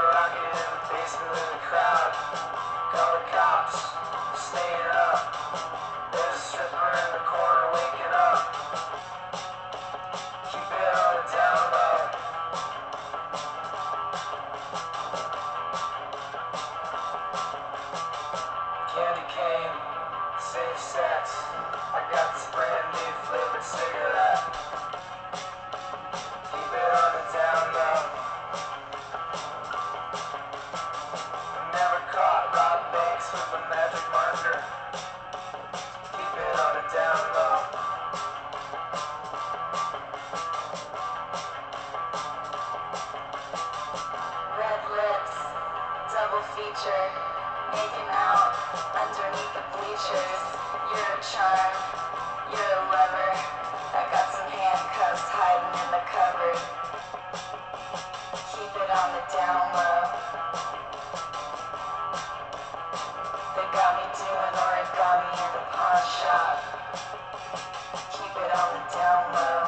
rocket in the basement of the crowd. Call the cops, staying up. There's a stripper in the corner waking up. Keep it on the down low. Candy cane, safe sex. I got this brand new flavored cigarette. Keep it on the down low. Never caught rob banks with a magic marker. Keep it on the down low. Red lips, double feature, making out underneath the bleachers. You're a charm, you're a lover. I got some handcuffs hiding in the cupboard. Keep it on the down low. They got me doing origami in the pawn shop. Keep it on the down low.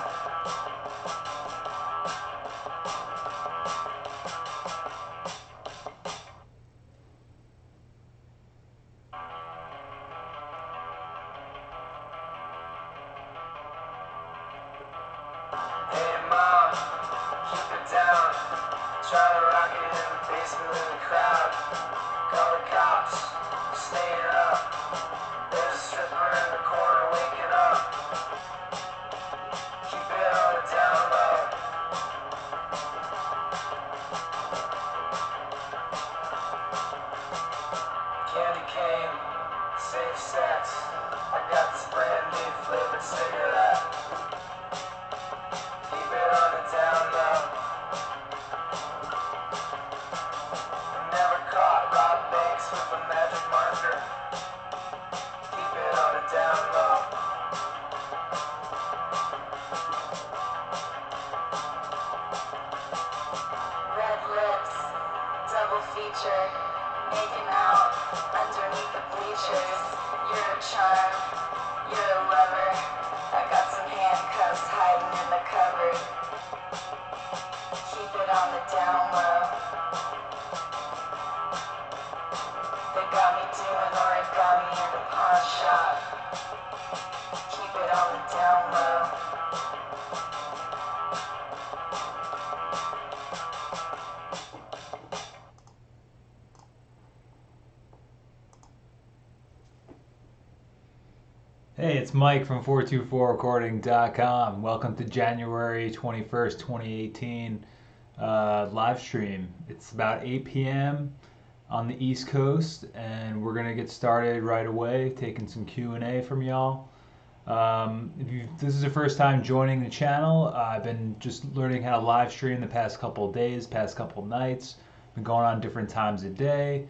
Hey mom, keep it down. Try to rock it in the basement of the crowd. Call the cops, staying up. There's a stripper in the corner waking up. Keep it on the down low. Candy cane, safe sex. I got this brand new flavored cigarette. Keep it on the down low. Never caught rob banks with a magic marker. Keep it on the down low. Red lips, double feature, making out underneath the bleachers. You're a charm, you're a lover. I got some handcuffs hiding in the cupboard. Keep it on the down low. They got me doing origami in the pawn shop. Keep it on the down low. Hey, it's Mike from 424recording.com. Welcome to January 21st, 2018 live stream. It's about 8 p.m. on the East Coast, and we're going to get started right away, taking some Q&A from y'all. If this is your first time joining the channel, I've been just learning how to live stream the past couple of days, past couple of nights. Been going on different times of day,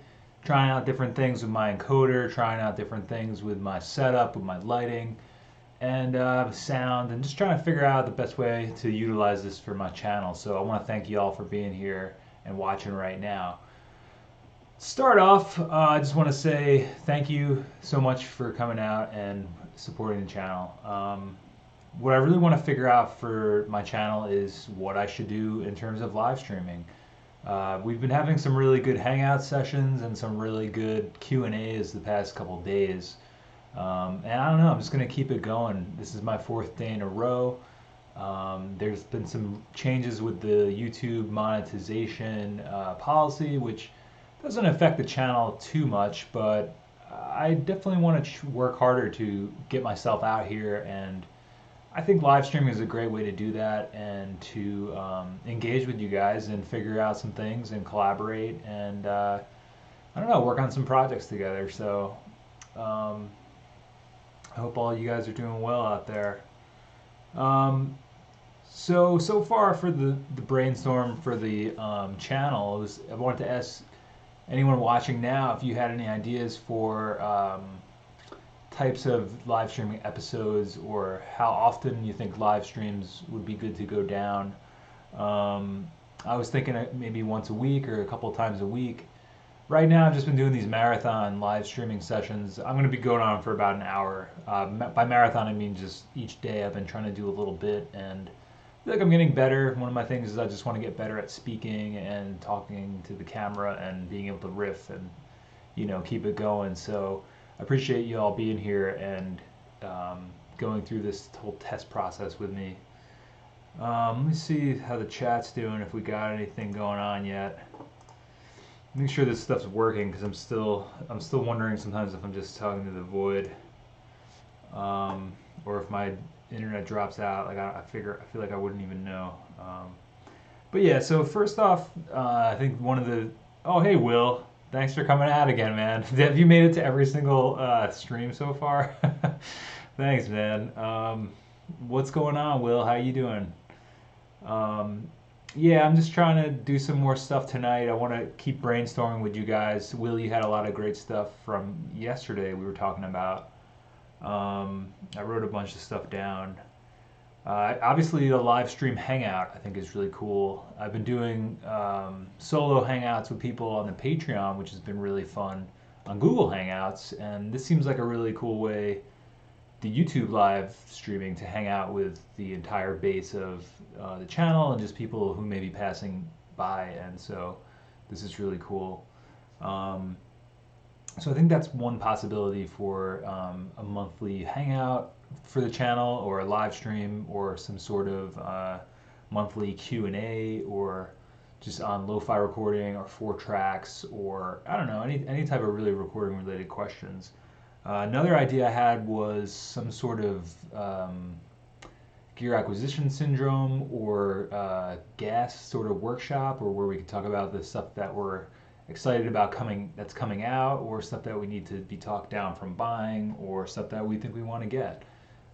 trying out different things with my encoder, trying out different things with my setup, with my lighting, and sound, and just trying to figure out the best way to utilize this for my channel. So I want to thank you all for being here and watching right now. Start off, I just want to say thank you so much for coming out and supporting the channel. What I really want to figure out for my channel is what I should do in terms of live streaming. We've been having some really good hangout sessions and some really good Q&As the past couple days. And I don't know, I'm just going to keep it going. This is my 4th day in a row. There's been some changes with the YouTube monetization policy, which doesn't affect the channel too much, but I definitely want to work harder to get myself out here, and I think live streaming is a great way to do that and to engage with you guys and figure out some things and collaborate and I don't know, work on some projects together. So I hope all you guys are doing well out there. So far for the brainstorm for the channel, I wanted to ask anyone watching now if you had any ideas for types of live streaming episodes, or how often you think live streams would be good to go down. I was thinking maybe once a week or a couple of times a week. Right now I've just been doing these marathon live streaming sessions. I'm going to be going on for about an hour. By marathon I mean just each day I've been trying to do a little bit, and feel like I'm getting better. One of my things is I just want to get better at speaking and talking to the camera and being able to riff and keep it going. So I appreciate you all being here and going through this whole test process with me. Let me see how the chat's doing, if we got anything going on yet. Make sure this stuff's working because I'm still wondering sometimes if I'm just talking to the void, or if my internet drops out. Like I feel like I wouldn't even know. But yeah, so first off, I think one of the oh hey Will, thanks for coming out again, man. Have you made it to every single stream so far? Thanks, man. What's going on, Will? How you doing? Um, yeah, I'm just trying to do some more stuff tonight. I want to keep brainstorming with you guys. Will, you had a lot of great stuff from yesterday we were talking about. I wrote a bunch of stuff down. Obviously, the live stream hangout I think is really cool. I've been doing solo hangouts with people on the Patreon, which has been really fun on Google Hangouts, and this seems like a really cool way, the YouTube live streaming, to hang out with the entire base of the channel and just people who may be passing by, and so this is really cool. So I think that's one possibility for a monthly hangout for the channel, or a live stream, or some sort of monthly Q&A, or just on Lo-Fi recording, or 4 tracks, or I don't know, any type of really recording related questions. Another idea I had was some sort of gear acquisition syndrome, or gas sort of workshop, or where we could talk about the stuff that we're excited about that's coming out, or stuff that we need to be talked down from buying, or stuff that we think we want to get.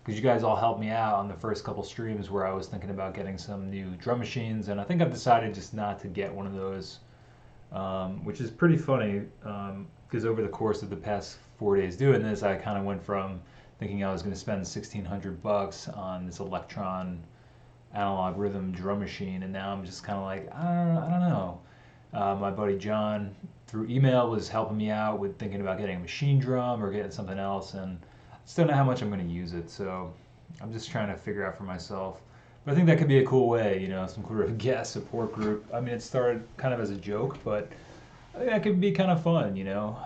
Because you guys all helped me out on the first couple streams where I was thinking about getting some new drum machines, and I think I've decided just not to get one of those, which is pretty funny, because over the course of the past 4 days doing this, I kind of went from thinking I was going to spend $1,600 on this Electron analog rhythm drum machine, and now I'm just kind of like, I don't know. My buddy John, through email, was helping me out with thinking about getting a machine drum or getting something else, and I just don't know how much I'm going to use it, so I'm just trying to figure out for myself. But I think that could be a cool way, some sort of guest support group. I mean, it started kind of as a joke, but I think that could be kind of fun,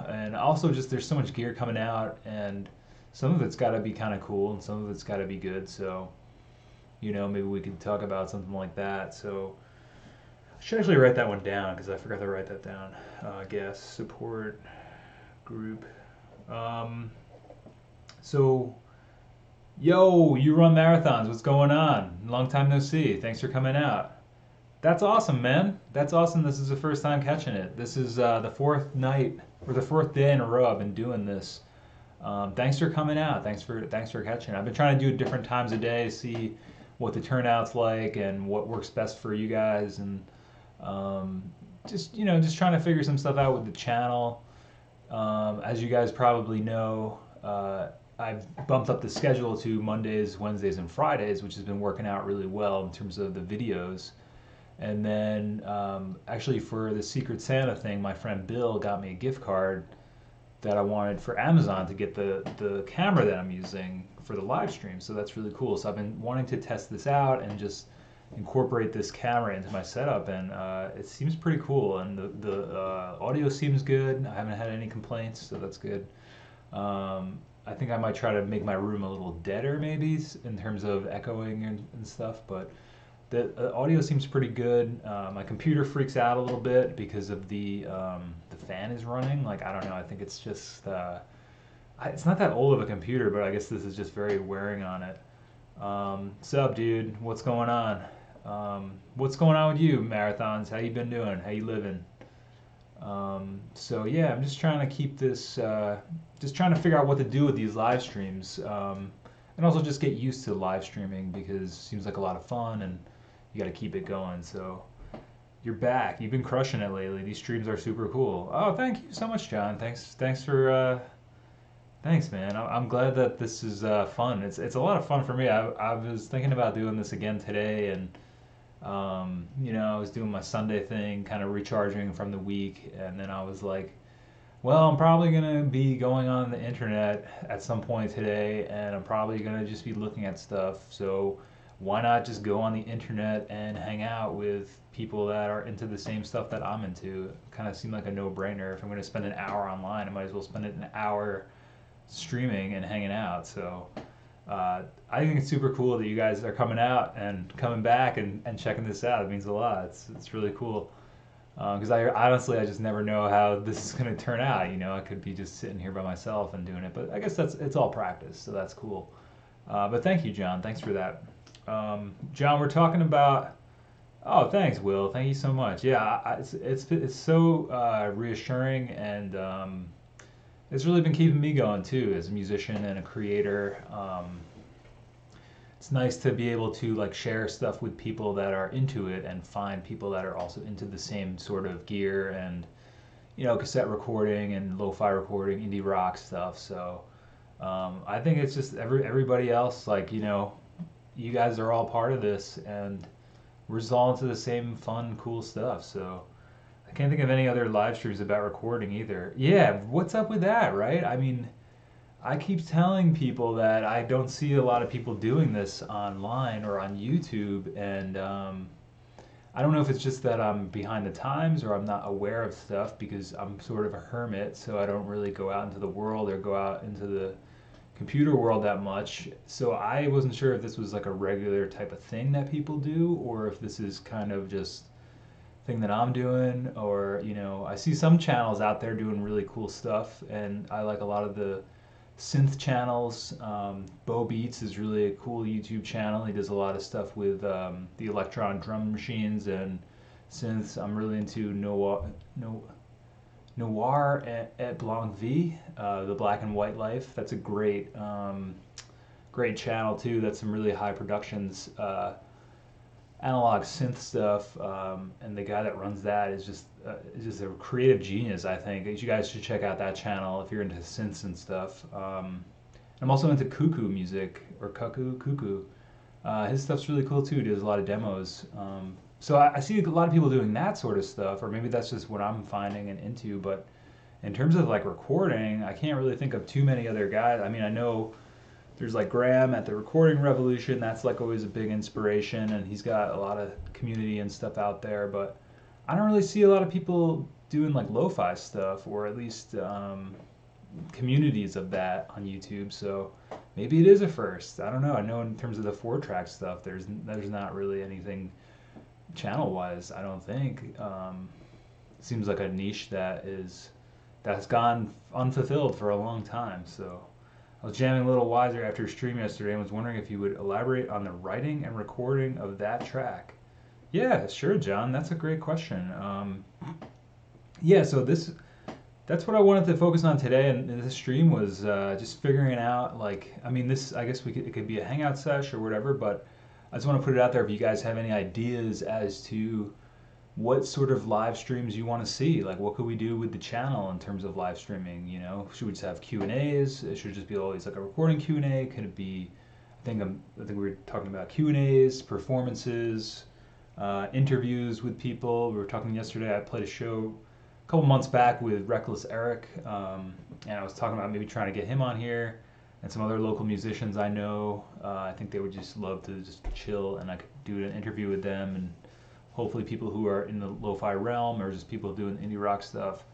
And also, just there's so much gear coming out, and some of it's got to be kind of cool, and some of it's got to be good, so, maybe we could talk about something like that. So I should actually write that one down because I forgot to write that down. Guest support group. So, yo, you run marathons. What's going on? Long time no see. Thanks for coming out. That's awesome, man. That's awesome. This is the first time catching it. This is the fourth night, or the fourth day in a row I've been doing this. Thanks for coming out. Thanks for catching it. I've been trying to do it different times a day to see what the turnout's like and what works best for you guys, and just trying to figure some stuff out with the channel. As you guys probably know, I've bumped up the schedule to Mondays, Wednesdays, and Fridays, which has been working out really well in terms of the videos. And then actually, for the Secret Santa thing, my friend Bill got me a gift card that I wanted for Amazon to get the camera that I'm using for the live stream. So that's really cool. So I've been wanting to test this out and just incorporate this camera into my setup, and it seems pretty cool, and the audio seems good. I haven't had any complaints, so that's good. I think I might try to make my room a little deader, maybe, in terms of echoing and stuff, but the audio seems pretty good. My computer freaks out a little bit because of the fan is running. Like, I don't know, I think it's just it's not that old of a computer, but I guess this is just very wearing on it. Sup, dude? What's going on? What's going on with you, Marathons? How you been doing? How you living? So yeah, I'm just trying to keep this, just trying to figure out what to do with these live streams, and also just get used to live streaming because it seems like a lot of fun, and you got to keep it going. So you're back. You've been crushing it lately. These streams are super cool. Oh, thank you so much, John. Thanks for. Thanks, man. I'm glad that this is fun. It's a lot of fun for me. I was thinking about doing this again today, and I was doing my Sunday thing, kind of recharging from the week, and then I was like, well, I'm probably gonna be going on the internet at some point today, and I'm probably gonna just be looking at stuff. So why not just go on the internet and hang out with people that are into the same stuff that I'm into? It kind of seemed like a no-brainer. If I'm going to spend an hour online, I might as well spend it an hour streaming and hanging out. So I think it's super cool that you guys are coming out and coming back and checking this out. It means a lot. It's really cool. Because I honestly, I just never know how this is going to turn out. You know, I could be just sitting here by myself and doing it, but I guess it's all practice, so that's cool. But thank you, John. Thanks for that. John, we're talking about. Oh, thanks, Will. Thank you so much. Yeah, it's so reassuring, and it's really been keeping me going too as a musician and a creator. It's nice to be able to like share stuff with people that are into it and find people that are also into the same sort of gear and cassette recording and lo-fi recording, indie rock stuff. So I think it's just everybody else, like, you guys are all part of this, and we're just all into the same fun, cool stuff. So I can't think of any other live streams about recording either. Yeah, what's up with that, right? I mean, I keep telling people that I don't see a lot of people doing this online or on YouTube, and I don't know if it's just that I'm behind the times or I'm not aware of stuff because I'm sort of a hermit, so I don't really go out into the world or go out into the computer world that much. So I wasn't sure if this was like a regular type of thing that people do, or if this is kind of just thing that I'm doing, or I see some channels out there doing really cool stuff, and I like a lot of the synth channels. Bo Beats is really a cool YouTube channel. He does a lot of stuff with the electron drum machines and synths. I'm really into Noir et Blanc V, the Black and White Life. That's a great channel too. That's some really high productions, analog synth stuff, and the guy that runs that is just a creative genius. I think you guys should check out that channel if you're into synths and stuff. I'm also into cuckoo music, or cuckoo. His stuff's really cool too. He does a lot of demos. So I see a lot of people doing that sort of stuff, or maybe that's just what I'm finding and into. But in terms of like recording, I can't really think of too many other guys. I mean, I know there's like Graham at the Recording Revolution. That's like always a big inspiration, and he's got a lot of community and stuff out there. But I don't really see a lot of people doing like lo-fi stuff, or at least communities of that on YouTube. So maybe it is a first. I don't know. I know in terms of the 4-track stuff, there's not really anything channel-wise, I don't think. It seems like a niche that's gone unfulfilled for a long time. So I was jamming a little wiser after a stream yesterday and was wondering if you would elaborate on the writing and recording of that track. Yeah, sure, John. That's a great question. Yeah, so that's what I wanted to focus on today, and this stream was just figuring out, like, I mean, I guess it could be a hangout sesh or whatever, but I just want to put it out there if you guys have any ideas as to what sort of live streams you want to see. Like, what could we do with the channel in terms of live streaming? Should we just have Q&As? It should just be always like a recording Q&A. Could it be? I think we were talking about Q&As, performances, interviews with people. We were talking yesterday. I played a show a couple months back with Reckless Eric, and I was talking about maybe trying to get him on here, and some other local musicians I know. I think they would just love to just chill, and I could do an interview with them, and hopefully people who are in the lo-fi realm or just people doing indie rock stuff.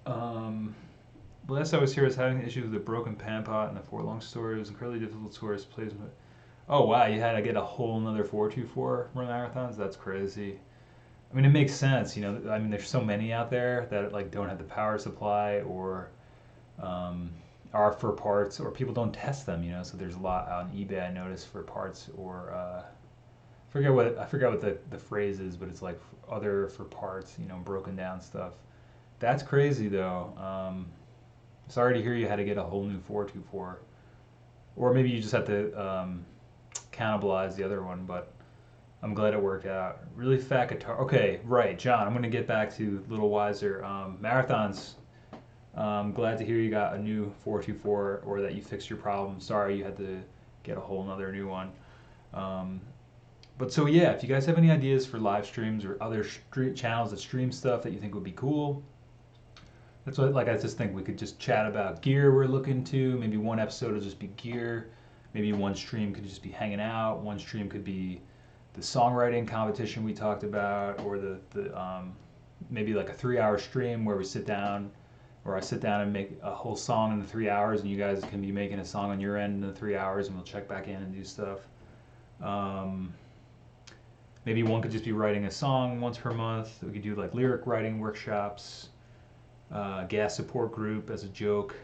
Last I was here, I was having issues with the broken pan pot and the 4 long story. It was incredibly difficult to source placement. Oh wow, you had to get a whole another 424 run marathons? That's crazy. I mean, it makes sense, I mean, there's so many out there that like don't have the power supply, or are for parts, or people don't test them, so there's a lot on eBay I noticed for parts, or I forget what the phrase is, but it's like other for parts, broken down stuff. That's crazy though. Sorry to hear you had to get a whole new 424, or maybe you just have to cannibalize the other one, but I'm glad it worked out. Really fat guitar. Okay, right, John. I'm gonna get back to a little wiser. Marathons. Glad to hear you got a new 424, or that you fixed your problem. Sorry you had to get a whole another new one. But so yeah, if you guys have any ideas for live streams or other channels that stream stuff that you think would be cool, I just think we could just chat about gear we're looking to. Maybe one episode will just be gear. Maybe one stream could just be hanging out. One stream could be the songwriting competition we talked about, or the maybe like a 3 hour stream where we sit down, or I sit down and make a whole song in the 3 hours, and you guys can be making a song on your end in the 3 hours, and we'll check back in and do stuff. Um, Maybe one could just be writing a song once per month. We could do like lyric writing workshops, gas support group as a joke.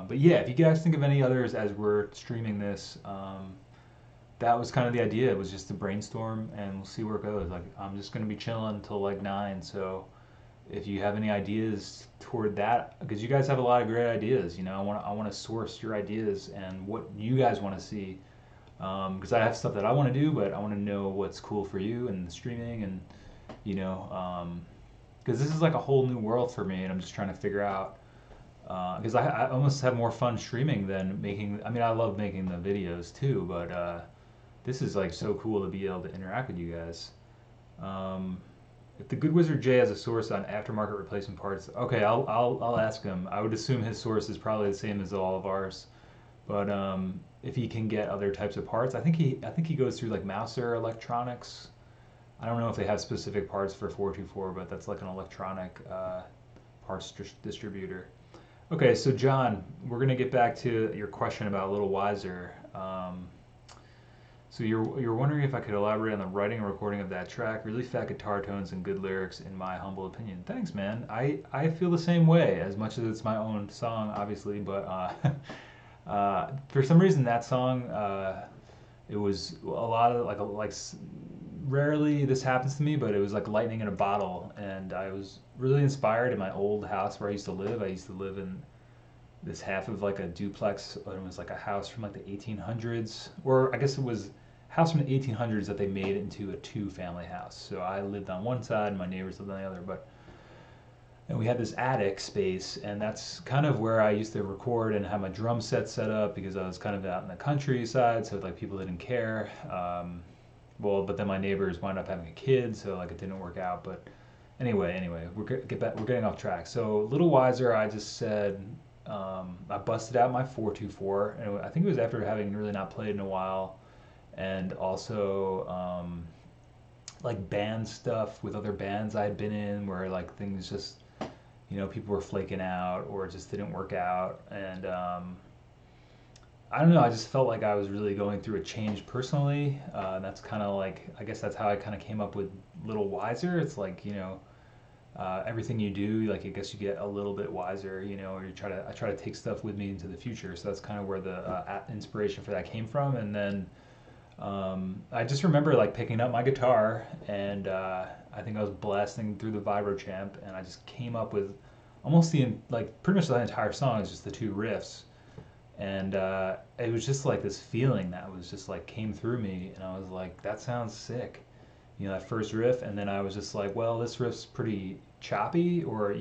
But yeah, if you guys think of any others as we're streaming this, that was kind of the idea. It was just to brainstorm and we'll see where it goes. Like I'm just gonna be chilling until like 9. So if you have any ideas toward that, because you guys have a lot of great ideas, I want to source your ideas and what you guys want to see. Because I have stuff that I want to do, but I want to know what's cool for you and the streaming, and because this is like a whole new world for me, and I'm just trying to figure out. Because I almost have more fun streaming than making. I mean, I love making the videos too, but this is like so cool to be able to interact with you guys. If the Good Wizard J has a source on aftermarket replacement parts, okay, I'll ask him. I would assume his source is probably the same as all of ours, but if he can get other types of parts, I think he goes through like Mouser Electronics. I don't know if they have specific parts for 424, but that's like an electronic parts distributor. Okay, so John, we're gonna get back to your question about a little wiser. So you're wondering if I could elaborate on the writing and recording of that track. Really fat guitar tones and good lyrics, in my humble opinion. Thanks, man. I feel the same way. As much as it's my own song, obviously, but for some reason that song, it was a lot of like rarely this happens to me, but it was like lightning in a bottle, and I was really inspired in my old house where I used to live. I used to live in this half of like a duplex, and it was like a house from like the 1800s, or I guess it was a house from the 1800s that they made into a two-family house. So I lived on one side and my neighbors lived on the other, and we had this attic space, and that's kind of where I used to record and have my drum set up, because I was kind of out in the countryside, so like people didn't care. Well, but then my neighbors wound up having a kid, so like it didn't work out. But anyway, we're getting off track. So a little wiser, I just said I busted out my 424, and I think it was after having really not played in a while, and also like band stuff with other bands I had been in, where like things just people were flaking out or it just didn't work out, and I don't know, I just felt like I was really going through a change personally. And that's kind of like, I guess that's how I kind of came up with Little Wiser. It's like, everything you do, like I guess you get a little bit wiser, or I try to take stuff with me into the future. So that's kind of where the inspiration for that came from. And then I just remember like picking up my guitar, and I think I was blasting through the Vibro Champ, and I just came up with almost pretty much the entire song is just the two riffs. And it was just like this feeling that was just like came through me, and I was like, that sounds sick, that first riff. And then I was just like, well, this riff's pretty choppy, or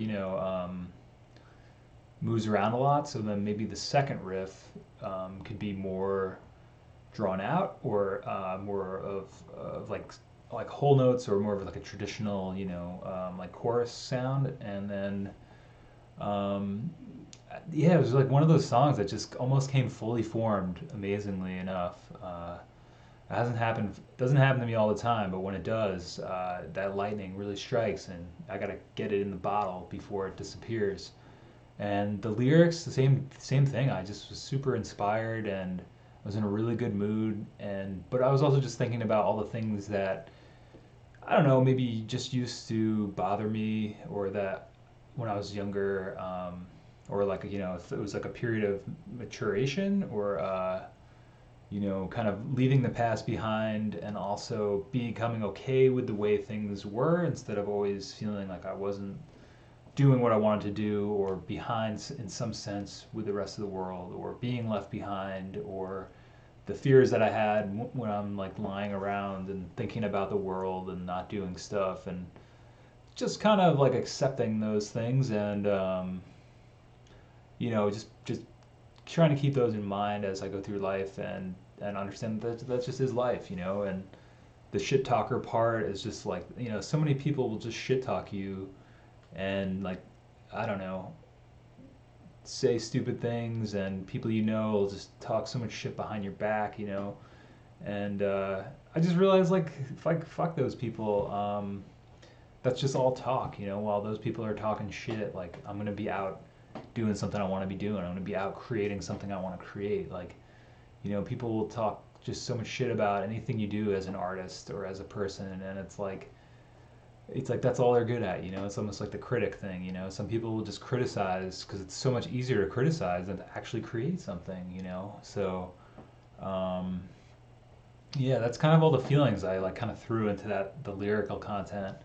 moves around a lot, so then maybe the second riff could be more drawn out, or more of like whole notes, or more of like a traditional like chorus sound. And then yeah, it was like one of those songs that just almost came fully formed, amazingly enough. It doesn't happen to me all the time, but when it does, that lightning really strikes, and I gotta get it in the bottle before it disappears. And the lyrics, the same thing. I just was super inspired, and I was in a really good mood, but I was also just thinking about all the things that I don't know, maybe just used to bother me, or that when I was younger, or like if it was like a period of maturation, or kind of leaving the past behind, and also becoming okay with the way things were, instead of always feeling like I wasn't doing what I wanted to do, or behind in some sense with the rest of the world, or being left behind, or the fears that I had when I'm like lying around and thinking about the world and not doing stuff, and just kind of like accepting those things, and just trying to keep those in mind as I go through life, and understand that just is life, and the shit talker part is just like, so many people will just shit talk you, and like, I don't know, say stupid things, and people will just talk so much shit behind your back, and I just realized like fuck those people. That's just all talk, while those people are talking shit. Like, I'm gonna be out doing something I want to be doing. I'm gonna be out creating something I want to create. Like, people will talk just so much shit about anything you do as an artist or as a person, and it's like that's all they're good at. It's almost like the critic thing. Some people will just criticize because it's so much easier to criticize than to actually create something. So yeah, that's kind of all the feelings I like kind of threw into the lyrical content.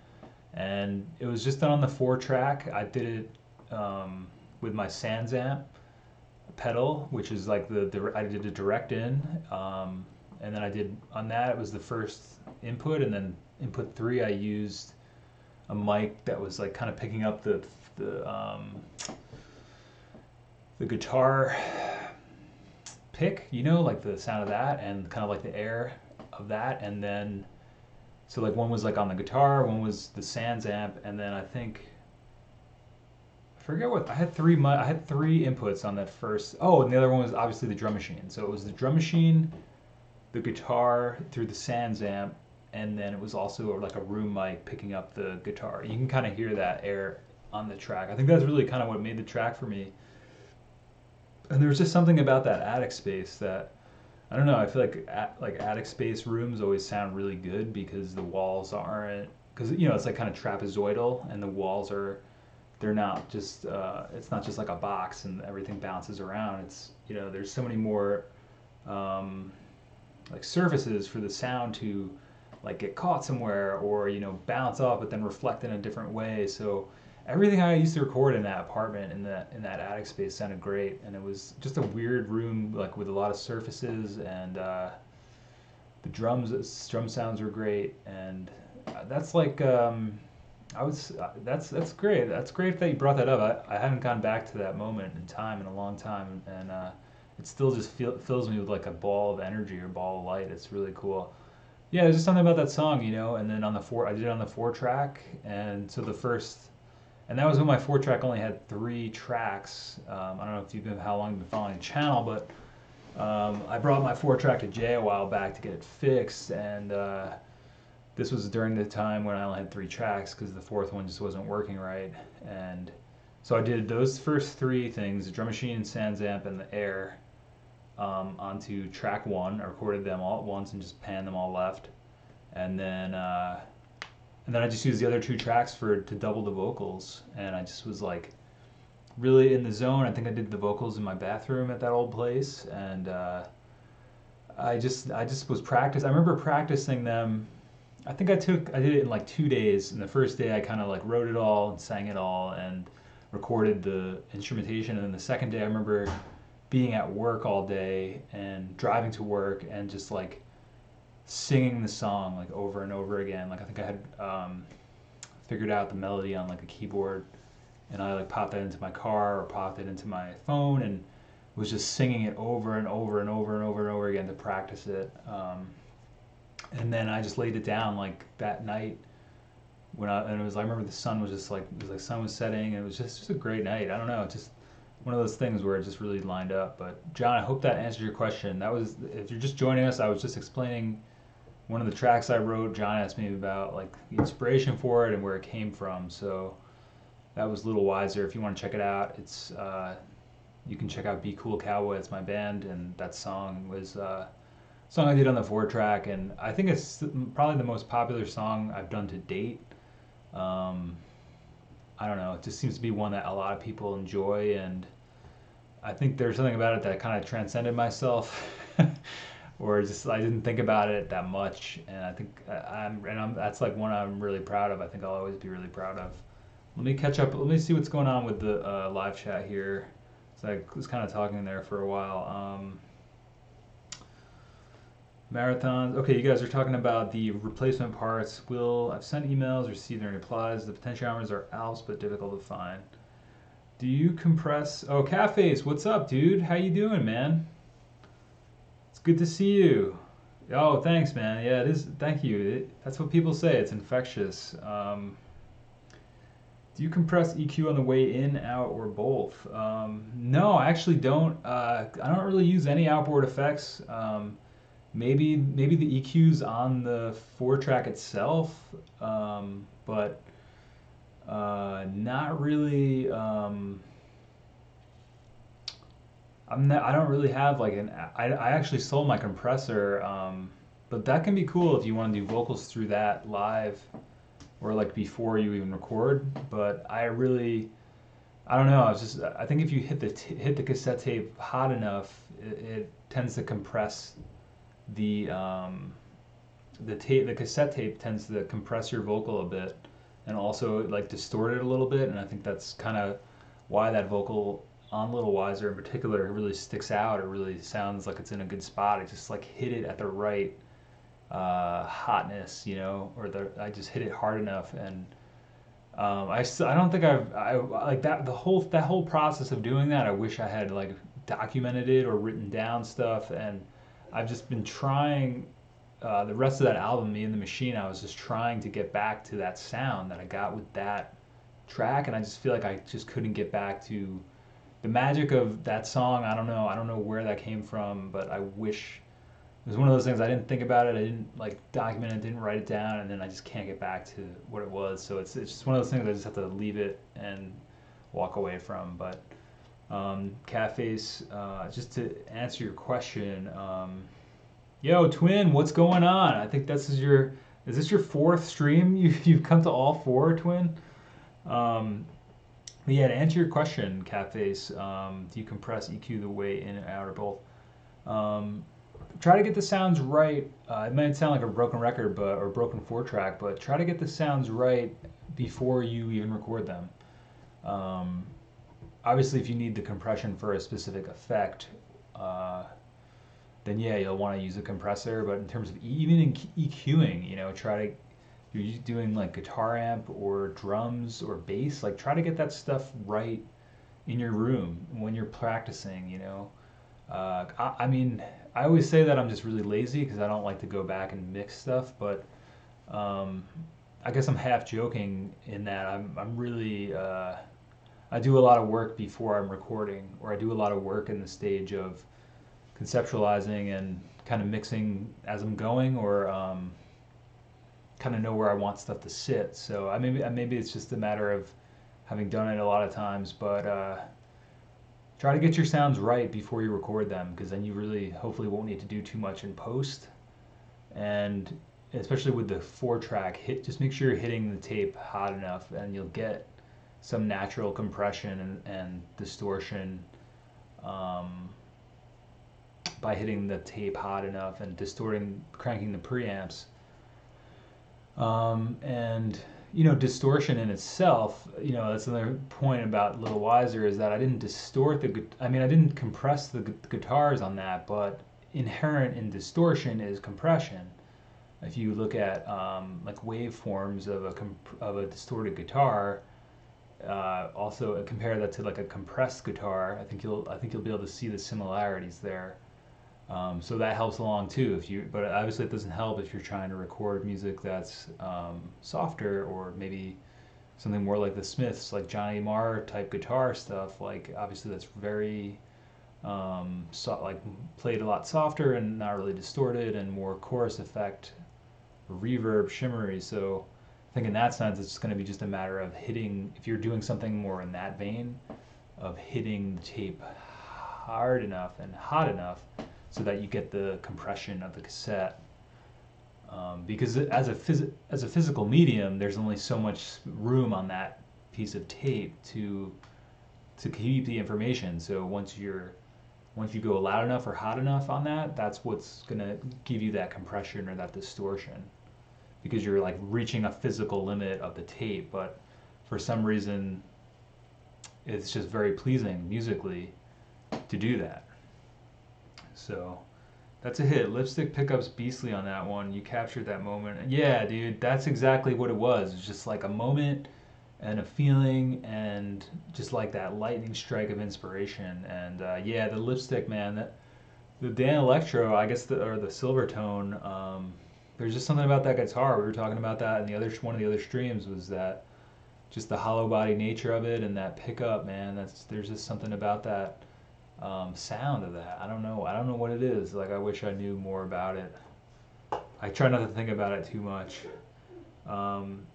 And it was just done on the 4-track. I did it with my Sans amp pedal, which is like I did a direct in, and then I did on that. It was the first input, and then input 3 I used a mic that was like kind of picking up the guitar pick, like the sound of that, and kind of like the air of that, and then. So like one was like on the guitar, one was the Sans amp, and then I forget what I had three inputs on that first. Oh, and the other one was obviously the drum machine. So it was the drum machine, the guitar through the Sans amp, and then it was also like a room mic picking up the guitar. You can kind of hear that air on the track. I think that's really kind of what made the track for me. And there was just something about that attic space that. I don't know. I feel like attic space rooms always sound really good because the walls aren't because it's like kind of trapezoidal and the walls they're not just it's not just like a box and everything bounces around. It's there's so many more like surfaces for the sound to like get caught somewhere or bounce off but then reflect in a different way. So everything I used to record in that apartment in that attic space sounded great, and it was just a weird room like with a lot of surfaces, and the drum sounds were great, and that's like that's great. That's great that you brought that up. I haven't gone back to that moment in time in a long time, and it still just fills me with like a ball of energy or ball of light. It's really cool. Yeah, there's just something about that song, and then I did it on the 4-track, and so the first. And that was when my 4-track only had 3 tracks. I don't know if how long you've been following the channel, but I brought my 4-track to Jay a while back to get it fixed, and this was during the time when I only had 3 tracks because the 4th one just wasn't working right. And so I did those first 3 things: the drum machine, Sans amp, and the air, onto track 1. I recorded them all at once and just panned them all left, and then I just used the other 2 tracks to double the vocals, and I just was like really in the zone. I think I did the vocals in my bathroom at that old place, and I just was practicing. I remember practicing them. I think I did it in like 2 days. And the first day I kind of like wrote it all and sang it all and recorded the instrumentation, and then the second day I remember being at work all day and driving to work and just like singing the song like over and over again. Like I think I had figured out the melody on like a keyboard, and I like popped that into my car or popped it into my phone and was just singing it over and over and over and over and over again to practice it. And then I just laid it down like that night and it was I remember the sun was just like sun was setting, and it was just a great night. I don't know, just one of those things where it just really lined up. But John, I hope that answered your question. That was, if you're just joining us, I was just explaining one of the tracks I wrote. John asked me about like the inspiration for it and where it came from. So that was a little wiser. If you want to check it out, it's you can check out Be Cool Cowboy. It's my band, and that song was a song I did on the 4-track, and I think it's probably the most popular song I've done to date. I don't know, it just seems to be one that a lot of people enjoy, and I think there's something about it that kind of transcended myself. Or just I didn't think about it that much, and I think that's like one I'm really proud of. I think I'll always be really proud of. Let me catch up. Let me see what's going on with the live chat here. So I was kind of talking there for a while. Marathons. Okay, you guys are talking about the replacement parts. I've sent emails, received any replies. The potentiometers are ALPS, but difficult to find. Do you compress? Oh, Cafes, what's up, dude? How you doing, man? It's good to see you. Oh, thanks, man. Yeah, it is. Thank you. That's what people say. It's infectious. Do Do you compress EQ on the way in, out, or both? No, I actually don't. I don't really use any outboard effects. Maybe the EQ's on the 4 track itself, but not really. I don't really have like an. I actually sold my compressor, but that can be cool if you want to do vocals through that live or like before you even record. But I don't know. I think if you hit the cassette tape hot enough, it tends to compress the cassette tape tends to compress your vocal a bit and also like distort it a little bit. And I think that's kind of why that vocal on Little Wiser in particular really sticks out. It really sounds like it's in a good spot. It just like hit it at the right hotness, or I just hit it hard enough. And I don't think I like that whole process of doing that. I wish I had like documented it or written down stuff. And I've just been trying the rest of that album, Me and the Machine. I was just trying to get back to that sound that I got with that track, and I just feel like I just couldn't get back to the magic of that song. I don't know where that came from, but I wish it was one of those things. I didn't think about it. I didn't like document it, didn't write it down, and then I just can't get back to what it was. So it's just one of those things I just have to leave it and walk away from. But Catface, just to answer your question, yo Twin, what's going on? I think is this your 4th stream? You've come to all 4, Twin. But yeah, to answer your question, Catface, do you compress EQ the way in and out or both? Try to get the sounds right. It might sound like a broken record, or broken 4-track, but try to get the sounds right before you even record them. Obviously, if you need the compression for a specific effect, then yeah, you'll want to use a compressor. But in terms of even in EQing, try to, you're doing like guitar amp or drums or bass, like try to get that stuff right in your room when you're practicing. I mean, I always say that I'm just really lazy because I don't like to go back and mix stuff, but I guess I'm half joking in that I'm really I do a lot of work before I'm recording, or I do a lot of work in the stage of conceptualizing and kind of mixing as I'm going, or kind of know where I want stuff to sit. So maybe it's just a matter of having done it a lot of times, but try to get your sounds right before you record them, because then you really hopefully won't need to do too much in post. And especially with the 4-track, just make sure you're hitting the tape hot enough, and you'll get some natural compression and distortion by hitting the tape hot enough and cranking the preamps. And distortion in itself, that's another point about Little Wiser, is that I didn't I didn't compress the guitars on that, but inherent in distortion is compression. If you look at like waveforms of a distorted guitar, also compare that to like a compressed guitar, I think you'll be able to see the similarities there. So that helps along too. But obviously it doesn't help if you're trying to record music that's softer, or maybe something more like the Smiths, like Johnny Marr type guitar stuff. Like obviously that's very like played a lot softer and not really distorted, and more chorus effect, reverb, shimmery. So I think in that sense it's going to be just a matter of hitting, if you're doing something more in that vein, of hitting the tape hard enough and hot enough so that you get the compression of the cassette. Because as a physical medium, there's only so much room on that piece of tape to keep the information. So once you go loud enough or hot enough on that, that's what's gonna give you that compression or that distortion, because you're like reaching a physical limit of the tape. But for some reason, it's just very pleasing musically to do that. So that's a hit. Lipstick Pickup's beastly on that one. You captured that moment. Yeah, dude, that's exactly what it was. It's just like a moment and a feeling, and just like that lightning strike of inspiration. And yeah, the lipstick, man, the Dan Electro, I guess, or the Silvertone. There's just something about that guitar. We were talking about that in one of the other streams. Was that just the hollow body nature of it and that pickup, man. There's just something about that sound of that. I don't know. I don't know what it is. Like I wish I knew more about it. I try not to think about it too much. Um,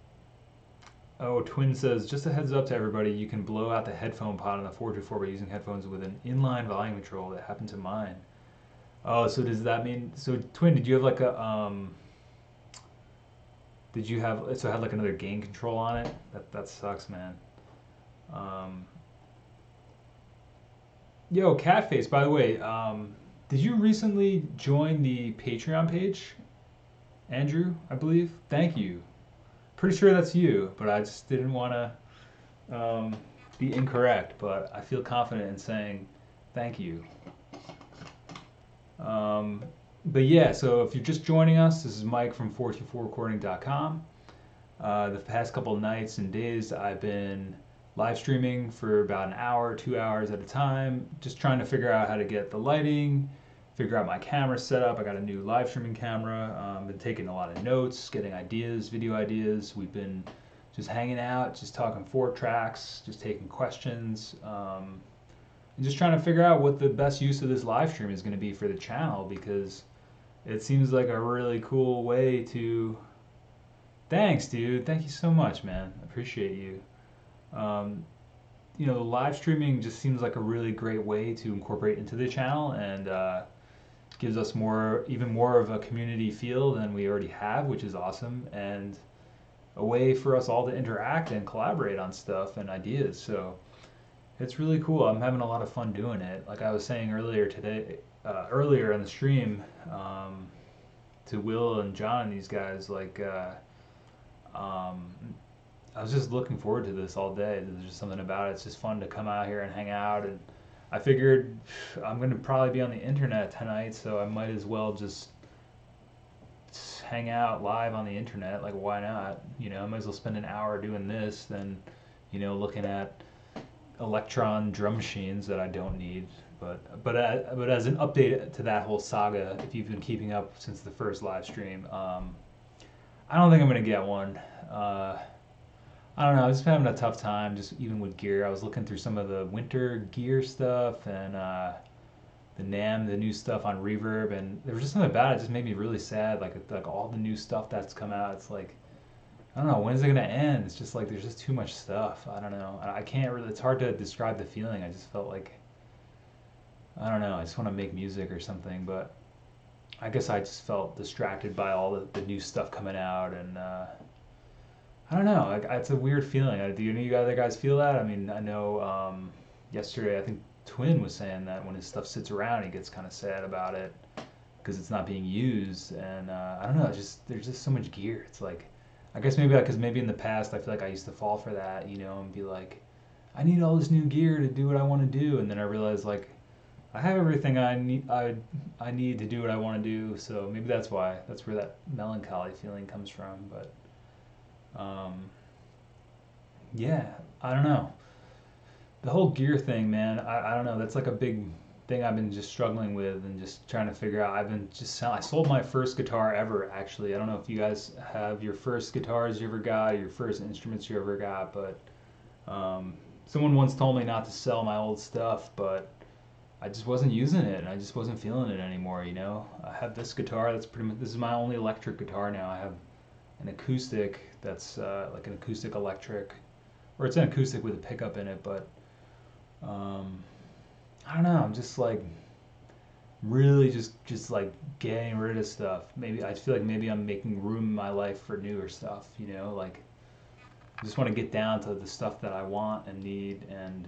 oh, Twin says, just a heads up to everybody, you can blow out the headphone pod on the 424 by using headphones with an inline volume control. That happened to mine. Oh, so does that mean, so Twin, did you have like a, did you have, so it had like another gain control on it? That sucks, man. Um, Yo, Catface, by the way, did you recently join the Patreon page? Andrew, I believe? Thank you. Pretty sure that's you, but I just didn't want to be incorrect, but I feel confident in saying thank you. But yeah, so if you're just joining us, this is Mike from 424recording.com. The past couple of nights and days, I've been live streaming for about an hour, 2 hours at a time, just trying to figure out how to get the lighting, figure out my camera setup. I got a new live streaming camera. Been taking a lot of notes, getting ideas, video ideas. We've been just hanging out, just talking 4 tracks, just taking questions, and just trying to figure out what the best use of this live stream is going to be for the channel, because it seems like a really cool way to... Thanks, dude. Thank you so much, man. I appreciate you. You know, live streaming just seems like a really great way to incorporate into the channel, and gives us even more of a community feel than we already have, which is awesome, and a way for us all to interact and collaborate on stuff and ideas. So it's really cool. I'm having a lot of fun doing it. Like I was saying earlier today, earlier in the stream, to Will and John and these guys, like, I was just looking forward to this all day. There's just something about it. It's just fun to come out here and hang out. And I figured I'm going to probably be on the internet tonight, so I might as well just hang out live on the internet. Like, why not? You know, I might as well spend an hour doing this than, you know, looking at Electron drum machines that I don't need. But as an update to that whole saga, if you've been keeping up since the first live stream, I don't think I'm going to get one. I don't know, I was just having a tough time, just even with gear. I was looking through some of the winter gear stuff and the the new stuff on Reverb, and there was just something about it that just made me really sad. Like all the new stuff that's come out, it's like, I don't know, when's it gonna end? It's just like there's just too much stuff. I don't know. I can't really. It's hard to describe the feeling. I just felt like, I don't know. I just want to make music or something, but I guess I just felt distracted by all the new stuff coming out, and I don't know. Like, it's a weird feeling. Do any of you other guys feel that? I mean, I know yesterday I think Twin was saying that when his stuff sits around, he gets kind of sad about it because it's not being used, and I don't know. It's just there's just so much gear. It's like, I guess maybe because maybe in the past I feel like I used to fall for that, you know, and be like, I need all this new gear to do what I want to do, and then I realized like I have everything I need to do what I want to do. So maybe that's why. That's where that melancholy feeling comes from. But yeah, I don't know. The whole gear thing, man, I don't know. That's like a big thing I've been just struggling with and just trying to figure out. I sold my first guitar ever, actually. I don't know if you guys have your first guitars you ever got, your first instruments you ever got, but someone once told me not to sell my old stuff, but I just wasn't using it, and I just wasn't feeling it anymore, you know? I have this guitar that's pretty much, this is my only electric guitar now. I have an acoustic that's like an acoustic electric, or it's an acoustic with a pickup in it, but I don't know, I'm just like really just like getting rid of stuff. Maybe I feel like maybe I'm making room in my life for newer stuff, you know, like I just want to get down to the stuff that I want and need, and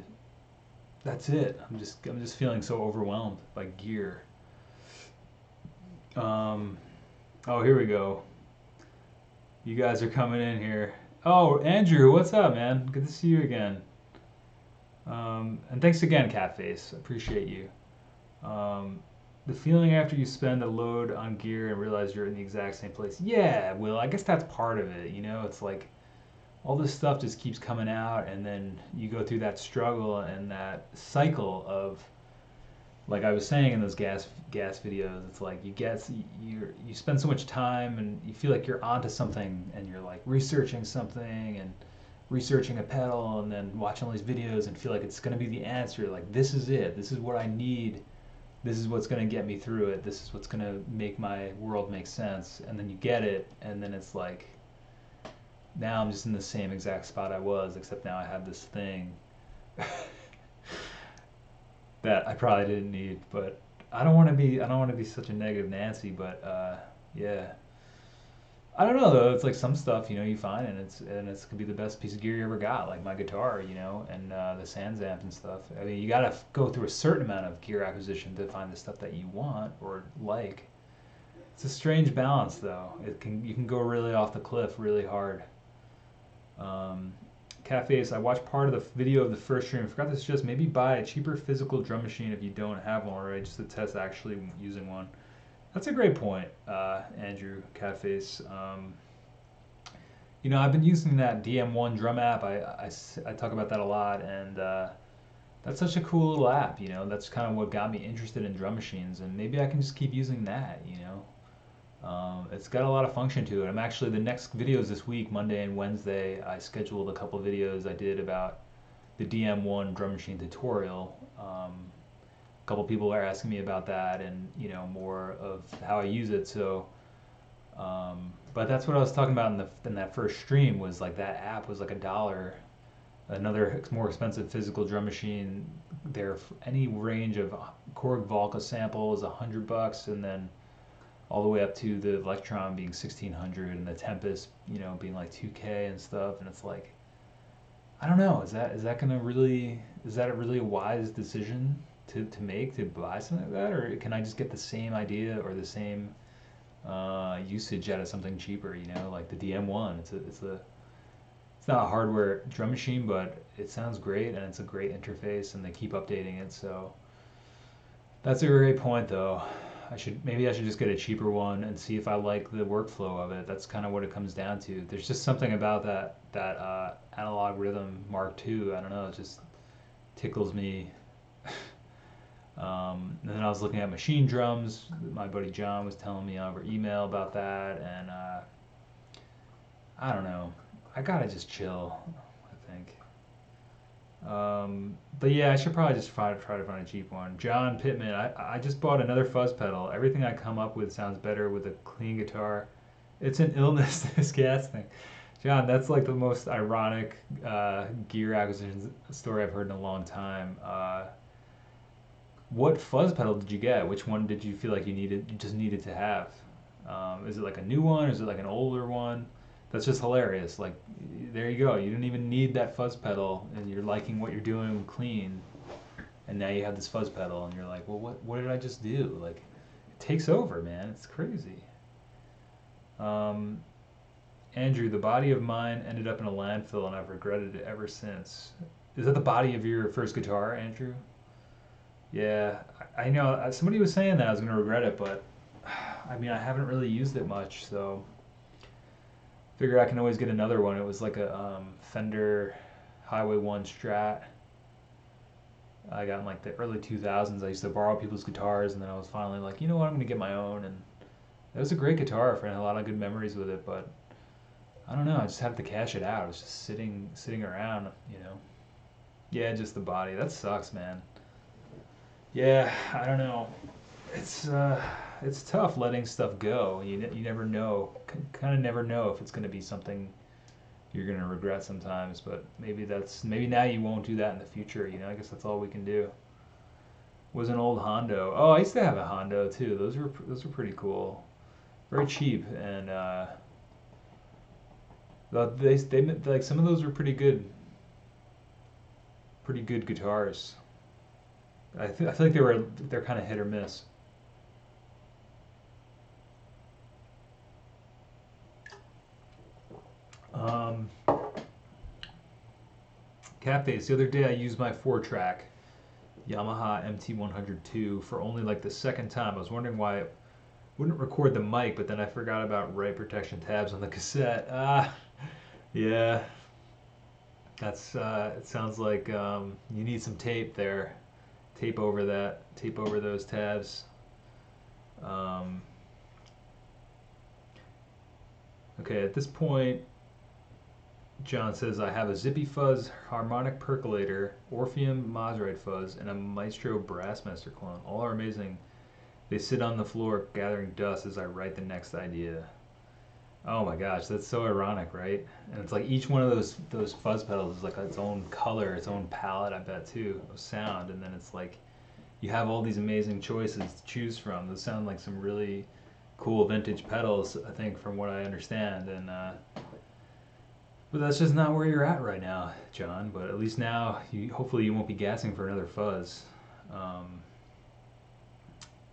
that's it. I'm just feeling so overwhelmed by gear. Oh, here we go. You guys are coming in here. Oh, Andrew, what's up, man? Good to see you again. And thanks again, Catface. Appreciate you. The feeling after you spend a load on gear and realize you're in the exact same place. Yeah, Will, I guess that's part of it. You know, it's like all this stuff just keeps coming out, and then you go through that struggle and that cycle of, like I was saying in those gas videos, it's like you spend so much time and you feel like you're onto something, and you're like researching something, and researching a pedal and then watching all these videos and feel like it's going to be the answer. Like, this is it. This is what I need. This is what's going to get me through it. This is what's going to make my world make sense. And then you get it, and then it's like, now I'm just in the same exact spot I was, except now I have this thing that I probably didn't need. But I don't want to be such a negative Nancy, but yeah. I don't know though. It's like some stuff, you find, and it's could be the best piece of gear you ever got, like my guitar, and the Sans amp and stuff. I mean, you gotta go through a certain amount of gear acquisition to find the stuff that you want or like. It's a strange balance though. You can go really off the cliff really hard. Cafes, I watched part of the video of the first stream. I forgot to suggest maybe buy a cheaper physical drum machine if you don't have one already, just to test actually using one. That's a great point, Andrew Catface. I've been using that DM1 drum app. I talk about that a lot, and that's such a cool little app. That's kind of what got me interested in drum machines, and maybe I can just keep using that. It's got a lot of function to it. I'm actually, the next videos this week, Monday and Wednesday, I scheduled a couple videos I did about the DM1 drum machine tutorial. A couple people are asking me about that, and more of how I use it. So, but that's what I was talking about in that first stream, was like that app was like $1. Another more expensive physical drum machine, any range of Korg Volca sample is $100, and then all the way up to the Electron being 1,600, and the Tempest, being like 2K and stuff. And it's like, I don't know, is that a really wise decision to make, to buy something like that, or can I just get the same idea or the same usage out of something cheaper? Like the DM1. It's not a hardware drum machine, but it sounds great, and it's a great interface, and they keep updating it. So that's a great point, though. Maybe I should just get a cheaper one and see if I like the workflow of it. That's kind of what it comes down to. There's just something about that analog rhythm Mark II. I don't know. It just tickles me. And then I was looking at machine drums. My buddy John was telling me over email about that, and I don't know. I gotta just chill, I think. But yeah, I should probably just try to find a cheap one. John Pittman, I just bought another fuzz pedal. Everything I come up with sounds better with a clean guitar. It's an illness, this gas thing. John, that's like the most ironic gear acquisition story I've heard in a long time. What fuzz pedal did you get? Which one did you feel like you just needed to have? Is it like a new one? Or is it like an older one? That's just hilarious. Like, there you go. You didn't even need that fuzz pedal, and you're liking what you're doing clean, and now you have this fuzz pedal, and you're like, well, what did I just do? Like, it takes over, man. It's crazy. Andrew, the body of mine ended up in a landfill, and I've regretted it ever since. Is that the body of your first guitar, Andrew? Yeah, I know. Somebody was saying that I was going to regret it, but I mean, I haven't really used it much, so figure I can always get another one. It was like a Fender Highway 1 Strat. I got in like the early 2000s. I used to borrow people's guitars, and then I was finally like, you know what, I'm going to get my own. And it was a great guitar. I had a lot of good memories with it, but I don't know. I just had to cash it out. It was just sitting around, Yeah, just the body. That sucks, man. Yeah, I don't know. It's tough letting stuff go. You never know. Kind of never know if it's going to be something you're going to regret sometimes. But maybe now you won't do that in the future. I guess that's all we can do. Was an old Hondo. Oh, I used to have a Hondo too. Those were pretty cool. Very cheap, and they like, some of those were pretty good. Pretty good guitars. I feel like they're kind of hit or miss. Cafes. The other day I used my 4-track Yamaha MT102 for only like the second time. I was wondering why it wouldn't record the mic, but then I forgot about write protection tabs on the cassette. Yeah. That's it sounds like you need some tape there. Tape over that. Tape over those tabs. Okay, at this point, John says, I have a Zippy Fuzz harmonic percolator, Orpheum Maserite fuzz, and a Maestro Brassmaster clone. All are amazing. They sit on the floor gathering dust as I write the next idea. Oh my gosh, that's so ironic, right? And it's like each one of those fuzz pedals is like its own color, its own palette, I bet too, of sound. And then it's like you have all these amazing choices to choose from. Those sound like some really cool vintage pedals, I think, from what I understand. And but that's just not where you're at right now, John. But at least now, hopefully you won't be gassing for another fuzz. Um,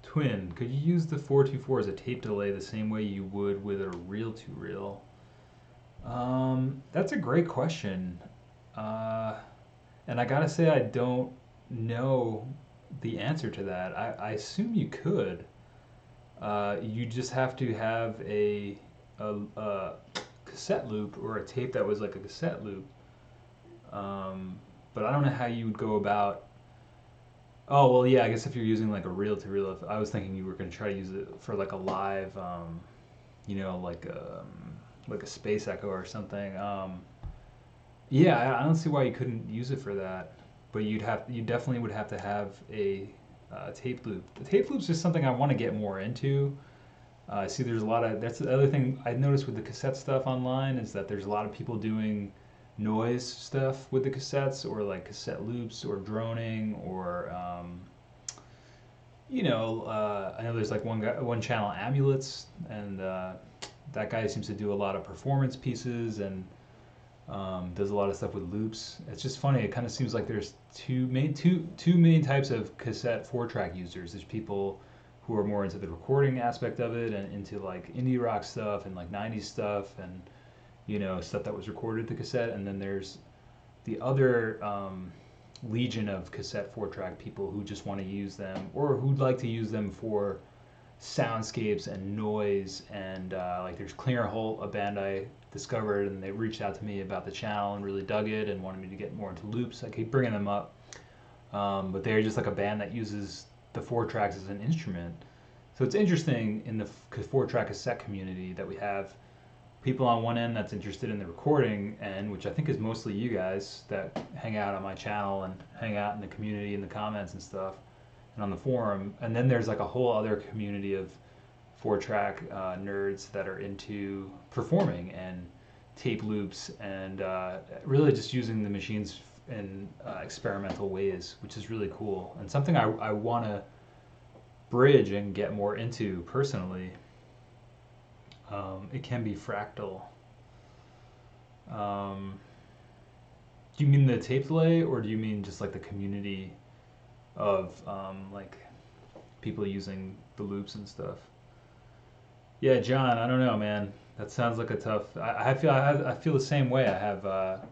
Twin, could you use the 424 as a tape delay the same way you would with a reel-to-reel? That's a great question. Uh, and I gotta say, I don't know the answer to that. I assume you could. You just have to have a cassette loop or a tape that was like a cassette loop. But I don't know how you would go about. Oh well, yeah. I guess if you're using like a reel-to-reel, I was thinking you were gonna try to use it for like a live, like a space echo or something. Yeah, I don't see why you couldn't use it for that. But you definitely would have to have a tape loop. The tape loop's just something I want to get more into. I see there's a lot of, that's the other thing I noticed with the cassette stuff online is that there's a lot of people doing noise stuff with the cassettes or like cassette loops or droning or I know there's like one channel Amulets and that guy seems to do a lot of performance pieces and does a lot of stuff with loops. It's just funny. It kind of seems like there's two main types of cassette 4-track users. There's people who are more into the recording aspect of it and into like indie rock stuff and like 90s stuff and stuff that was recorded to cassette. And then there's the other legion of cassette 4-track people who just want to use them or who'd like to use them for soundscapes and noise and like there's Clearhole, a band I discovered, and they reached out to me about the channel and really dug it and wanted me to get more into loops. I keep bringing them up, but they're just like a band that uses the 4 tracks as an instrument. So it's interesting in the 4-track cassette community that we have people on one end that's interested in the recording end, which I think is mostly you guys that hang out on my channel and hang out in the community in the comments and stuff and on the forum. And then there's like a whole other community of 4-track nerds that are into performing and tape loops and really just using the machines in experimental ways, which is really cool and something I want to bridge and get more into personally. It can be fractal. Do you mean the tape delay or do you mean just like the community of like people using the loops and stuff? Yeah, John, I don't know, man. That sounds like a tough. I feel the same way. I have a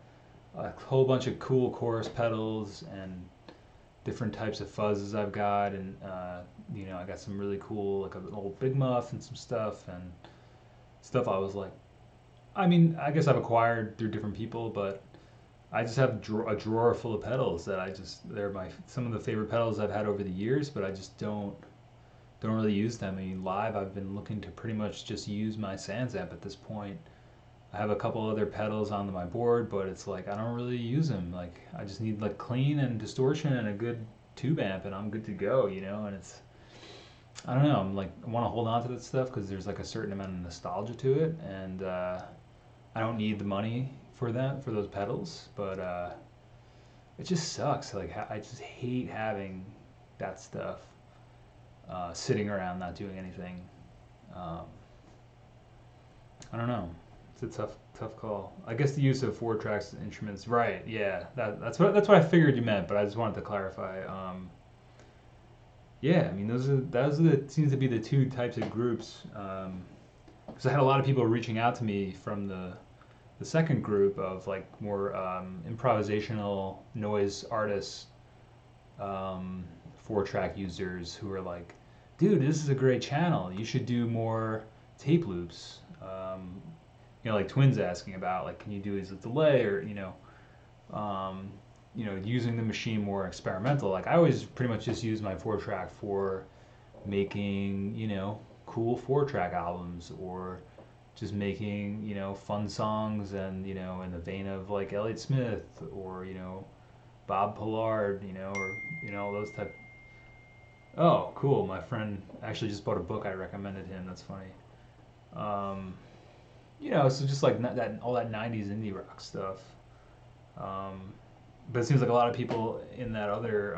whole bunch of cool chorus pedals and different types of fuzzes I've got, and I got some really cool like an old Big Muff and some stuff and stuff. I was like, I mean, I guess I've acquired through different people, but I just have a drawer full of pedals that they're some of the favorite pedals I've had over the years, but I just don't really use them. I mean, live, I've been looking to pretty much just use my Sans amp at this point. I have a couple other pedals on my board, but it's like I don't really use them. Like I just need like clean and distortion and a good tube amp, and I'm good to go. And it's I don't know. I want to hold on to that stuff because there's like a certain amount of nostalgia to it, and I don't need the money for those pedals, but it just sucks. Like I just hate having that stuff sitting around not doing anything. I don't know. It's a tough call. I guess the use of 4 tracks instruments, right? Yeah, that's what I figured you meant, but I just wanted to clarify. Yeah, I mean those seems to be the two types of groups. Because I had a lot of people reaching out to me from the second group of like more improvisational noise artists, 4-track users who are like, dude, this is a great channel. You should do more tape loops. Like Twins asking about like, can you do as a delay or using the machine more experimental. Like I always pretty much just use my 4-track for making cool 4-track albums or just making, fun songs and, in the vein of like Elliott Smith or, Bob Pollard, or, those type. Oh, cool. My friend actually just bought a book. I recommended him. That's funny. Um, so just like that, all that 90s indie rock stuff. Um, but it seems like a lot of people in that other,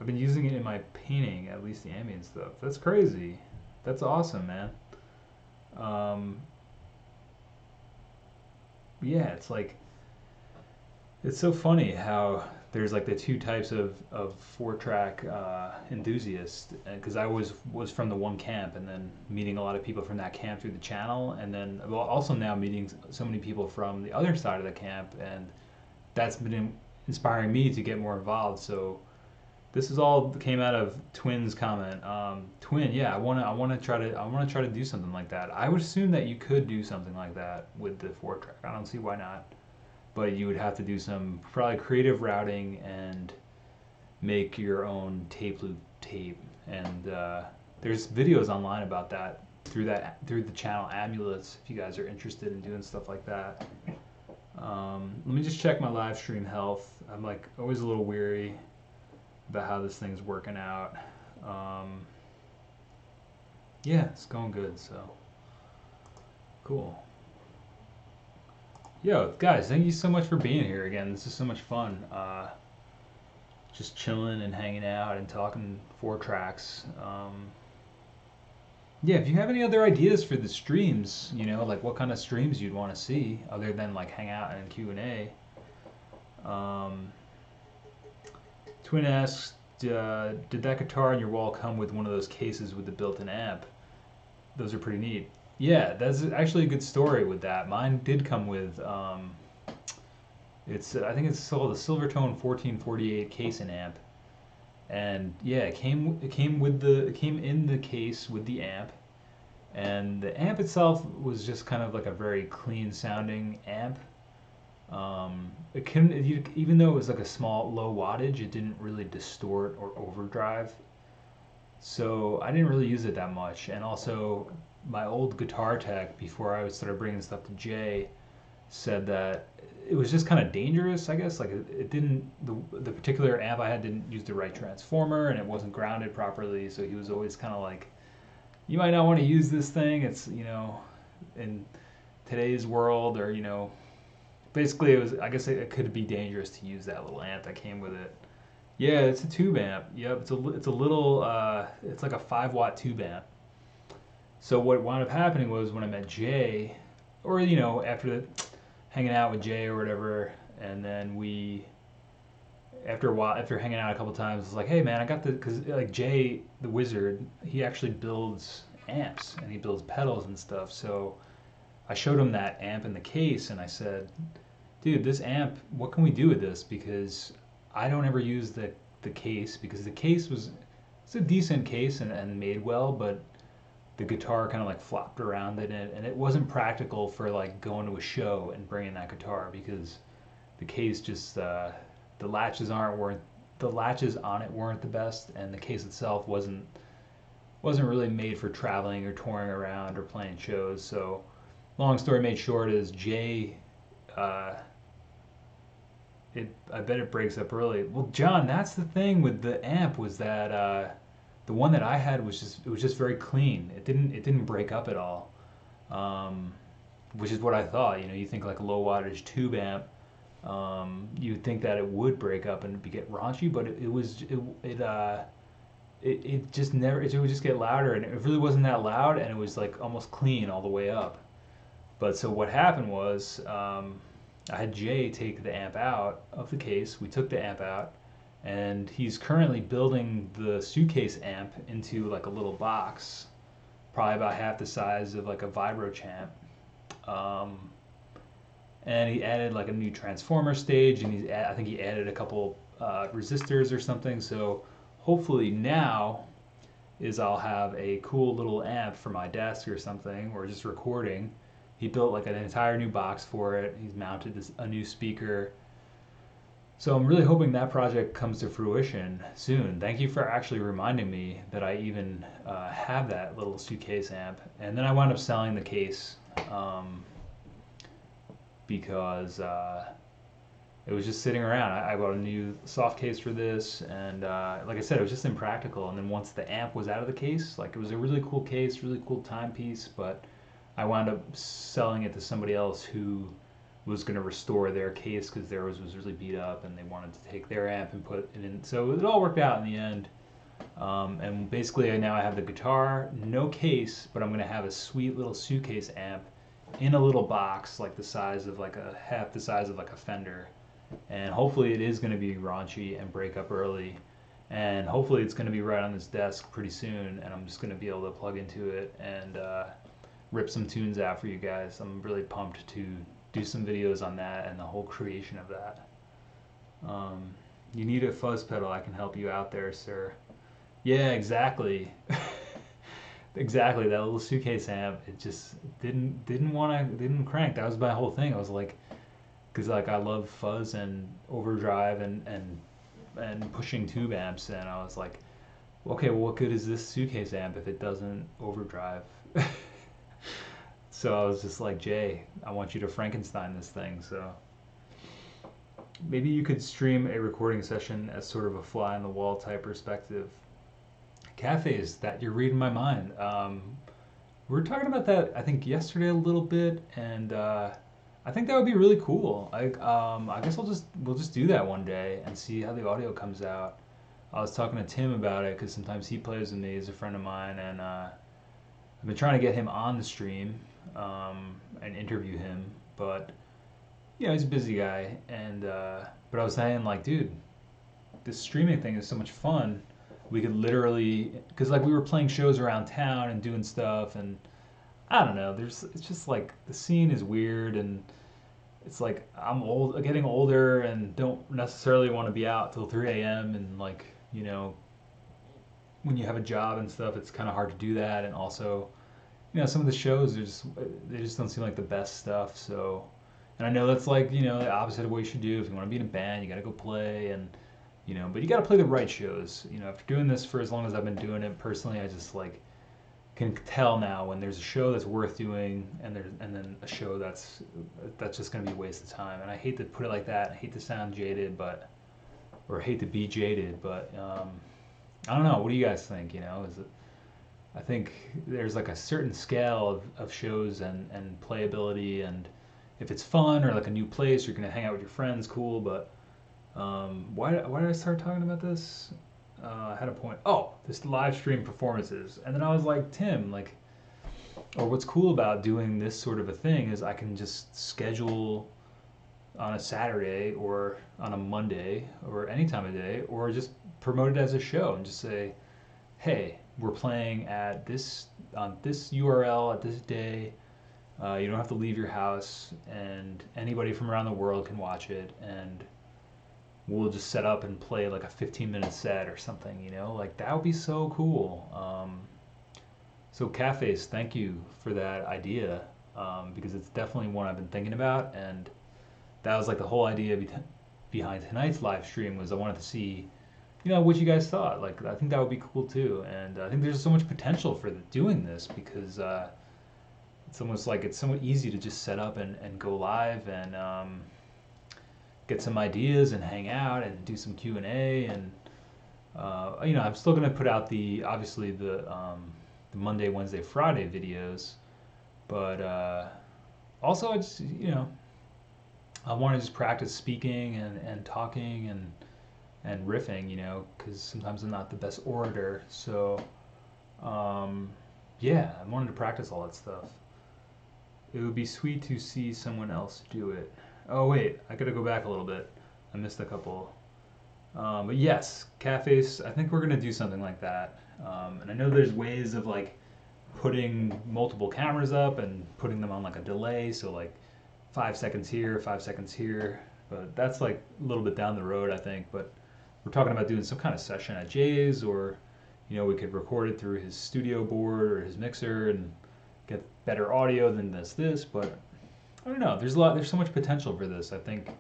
I've been using it in my painting, at least the ambient stuff. That's crazy. That's awesome, man. Um, yeah, it's like it's so funny how there's like the two types of 4 track enthusiasts. Because I was from the one camp, and then meeting a lot of people from that camp through the channel, and then well, also now meeting so many people from the other side of the camp, and that's been inspiring me to get more involved. So this is all came out of Twin's comment. Twin, yeah, I wanna try to do something like that. I would assume that you could do something like that with the 4 track. I don't see why not. But you would have to do some probably creative routing and make your own tape loop tape. And there's videos online about that through the channel Amulets. If you guys are interested in doing stuff like that. Let me just check my live stream health. I'm like always a little weary about how this thing's working out. Yeah, it's going good, so cool. Yo, guys, thank you so much for being here again. This is so much fun. Just chilling and hanging out and talking 4 tracks. Yeah, if you have any other ideas for the streams, like what kind of streams you'd want to see other than like hangout and Q&A. Twin asks, did that guitar on your wall come with one of those cases with the built-in amp? Those are pretty neat. Yeah, that's actually a good story with that. Mine did come with, I think it's called a Silvertone 1448 case and amp. And yeah, it came in the case with the amp. And the amp itself was just kind of like a very clean sounding amp. Even though it was like a small low wattage, it didn't really distort or overdrive. So I didn't really use it that much. And also my old guitar tech, before I started bringing stuff to Jay, said that it was just kind of dangerous, I guess. Like it didn't, the particular amp I had didn't use the right transformer, and it wasn't grounded properly. So he was always kind of like, you might not want to use this thing. It's, in today's world, or, basically I guess it could be dangerous to use that little amp that came with it. Yeah, it's a tube amp. Yep, it's a little, it's like a 5-watt tube amp. So what wound up happening was when I met Jay, or, after hanging out with Jay or whatever, and then after a while, after hanging out a couple times, it's like, hey man, I got because like Jay, the wizard, he actually builds amps and he builds pedals and stuff. So I showed him that amp in the case, and I said, dude, this amp, what can we do with this? Because I don't ever use the case, because the case it's a decent case and made well, but the guitar kind of like flopped around in it, and it wasn't practical for like going to a show and bringing that guitar, because the case just the latches on it weren't the best, and the case itself wasn't really made for traveling or touring around or playing shows. So long story made short is Jay, I bet it breaks up early. Well, John, that's the thing with the amp, was that the one that I had was just very clean. It didn't break up at all, which is what I thought. You think like a low wattage tube amp, you'd think that it would break up and get raunchy, but it just never. It would just get louder, and it really wasn't that loud, and it was like almost clean all the way up. But so what happened was, I had Jay take the amp out of the case. We took the amp out, and he's currently building the suitcase amp into like a little box, probably about half the size of like a vibro champ. And he added like a new transformer stage, and I think he added a couple resistors or something. So hopefully now I'll have a cool little amp for my desk or something, or just recording. He built like an entire new box for it. He's mounted a new speaker. So I'm really hoping that project comes to fruition soon. Thank you for actually reminding me that I even have that little suitcase amp. And then I wound up selling the case um, because it was just sitting around. I bought a new soft case for this, and like I said, it was just impractical. And then once the amp was out of the case, like it was a really cool case, really cool timepiece, but I wound up selling it to somebody else who was going to restore their case because theirs was really beat up, and they wanted to take their amp and put it in. So it all worked out in the end. And basically, now I have the guitar, no case, but I'm going to have a sweet little suitcase amp in a little box, like the size of like a half the size of like a Fender. And hopefully, it is going to be raunchy and break up early. And hopefully, it's going to be right on this desk pretty soon, and I'm just going to be able to plug into it and rip some tunes out for you guys. I'm really pumped to do some videos on that and the whole creation of that. You need a fuzz pedal, I can help you out there, sir. Yeah, exactly. Exactly, that little suitcase amp, it just didn't crank. That was my whole thing. I was like, because like I love fuzz and overdrive and pushing tube amps, and I was like, okay, well, what good is this suitcase amp if it doesn't overdrive? So I was just like, Jay, I want you to Frankenstein this thing. So maybe you could stream a recording session as sort of a fly on the wall type perspective. Cafes, that you're reading my mind. We were talking about that I think yesterday a little bit, and I think that would be really cool. I guess we'll just do that one day and see how the audio comes out. I was talking to Tim about it because sometimes he plays with me. He's a friend of mine, and I've been trying to get him on the stream and interview him, but you know he's a busy guy. And but I was saying like, dude, this streaming thing is so much fun. We could literally, because like we were playing shows around town and doing stuff, and I don't know. It's just like the scene is weird, and it's like I'm getting older, and don't necessarily want to be out till 3 a.m. and like when you have a job and stuff, it's kind of hard to do that, and also some of the shows they just don't seem like the best stuff. So, and I know that's like the opposite of what you should do. If you want to be in a band, you got to go play, and but you got to play the right shows. After doing this for as long as I've been doing it personally, I just like can tell now when there's a show that's worth doing, and then a show that's just gonna be a waste of time. And I hate to put it like that. I hate to sound jaded, or hate to be jaded, but I don't know. What do you guys think? I think there's like a certain scale of shows and playability, and if it's fun or like a new place, you're gonna hang out with your friends, cool. But why did I start talking about this? I had a point. Oh, this live stream performances, and then I was like, Tim, or what's cool about doing this sort of a thing is I can just schedule on a Saturday or on a Monday or any time of day, or just promote it as a show and just say, hey, we're playing at on this URL at this day. You don't have to leave your house, and anybody from around the world can watch it, and we'll just set up and play like a 15-minute set or something, like that would be so cool. So Cafes, thank you for that idea, because it's definitely one I've been thinking about, and that was like the whole idea behind tonight's live stream was I wanted to see, what you guys thought. Like I think that would be cool too, and I think there's so much potential for doing this because it's almost like it's somewhat easy to just set up and go live and get some ideas and hang out and do some Q&A, and I'm still going to put out obviously the Monday, Wednesday, Friday videos, but also I just I want to just practice speaking and talking and riffing, because sometimes I'm not the best orator. So yeah, I wanted to practice all that stuff. It would be sweet to see someone else do it. Oh wait, I gotta go back a little bit. I missed a couple. But yes, Cafes, I think we're gonna do something like that. And I know there's ways of like putting multiple cameras up and putting them on like a delay, so like 5 seconds here, 5 seconds here. But that's like a little bit down the road, I think. But we're talking about doing some kind of session at Jay's, or we could record it through his studio board or his mixer and get better audio than this. But I don't know. There's so much potential for this. I think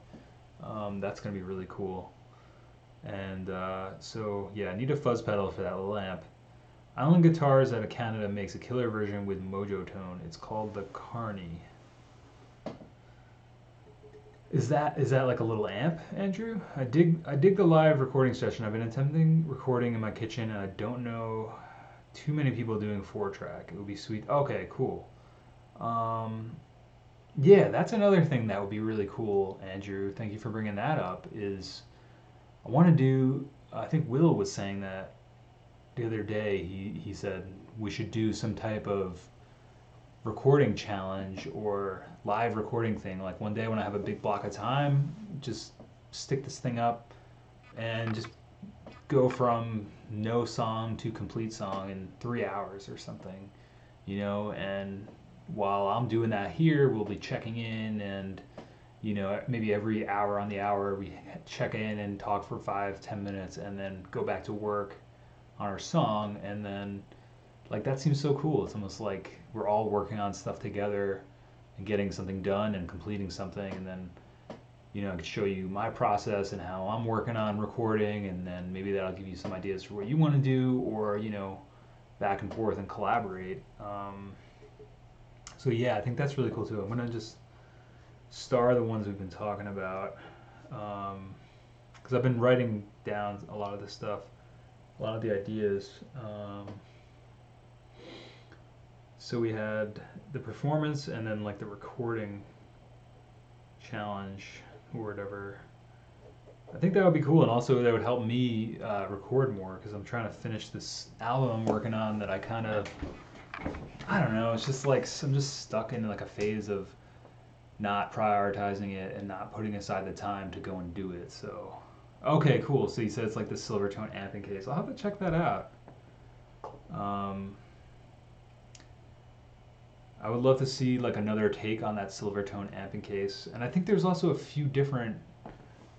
That's gonna be really cool. And so yeah, I need a fuzz pedal for that lamp. Island Guitars out of Canada makes a killer version with Mojo Tone. It's called the Carney. Is that like a little amp, Andrew? I dig the live recording session. I've been attempting recording in my kitchen, and I don't know too many people doing 4-track. It would be sweet. Okay, cool. Um, yeah, that's another thing that would be really cool, Andrew. Thank you for bringing that up. Is I want to do. I think Will was saying that the other day. He said we should do some type of recording challenge or live recording thing. Like one day when I have a big block of time, just stick this thing up and just go from no song to complete song in 3 hours or something, and while I'm doing that here, we'll be checking in and, maybe every hour on the hour we check in and talk for 5-10 minutes and then go back to work on our song. And then like that seems so cool. It's almost like we're all working on stuff together and getting something done and completing something. And then, I could show you my process and how I'm working on recording, and then maybe that'll give you some ideas for what you want to do, or, back and forth and collaborate. So yeah, I think that's really cool too. I'm gonna just star the ones we've been talking about, because I've been writing down a lot of this stuff, a lot of the ideas. So we had the performance and then like the recording challenge or whatever. I think that would be cool, and also that would help me record more, because I'm trying to finish this album I'm working on that I don't know, it's just like I'm just stuck in like a phase of not prioritizing it and not putting aside the time to go and do it. So, okay, cool. So he said it's like the Silvertone amping case. I'll have to check that out. I would love to see like another take on that Silvertone amping case, and I think there's a few different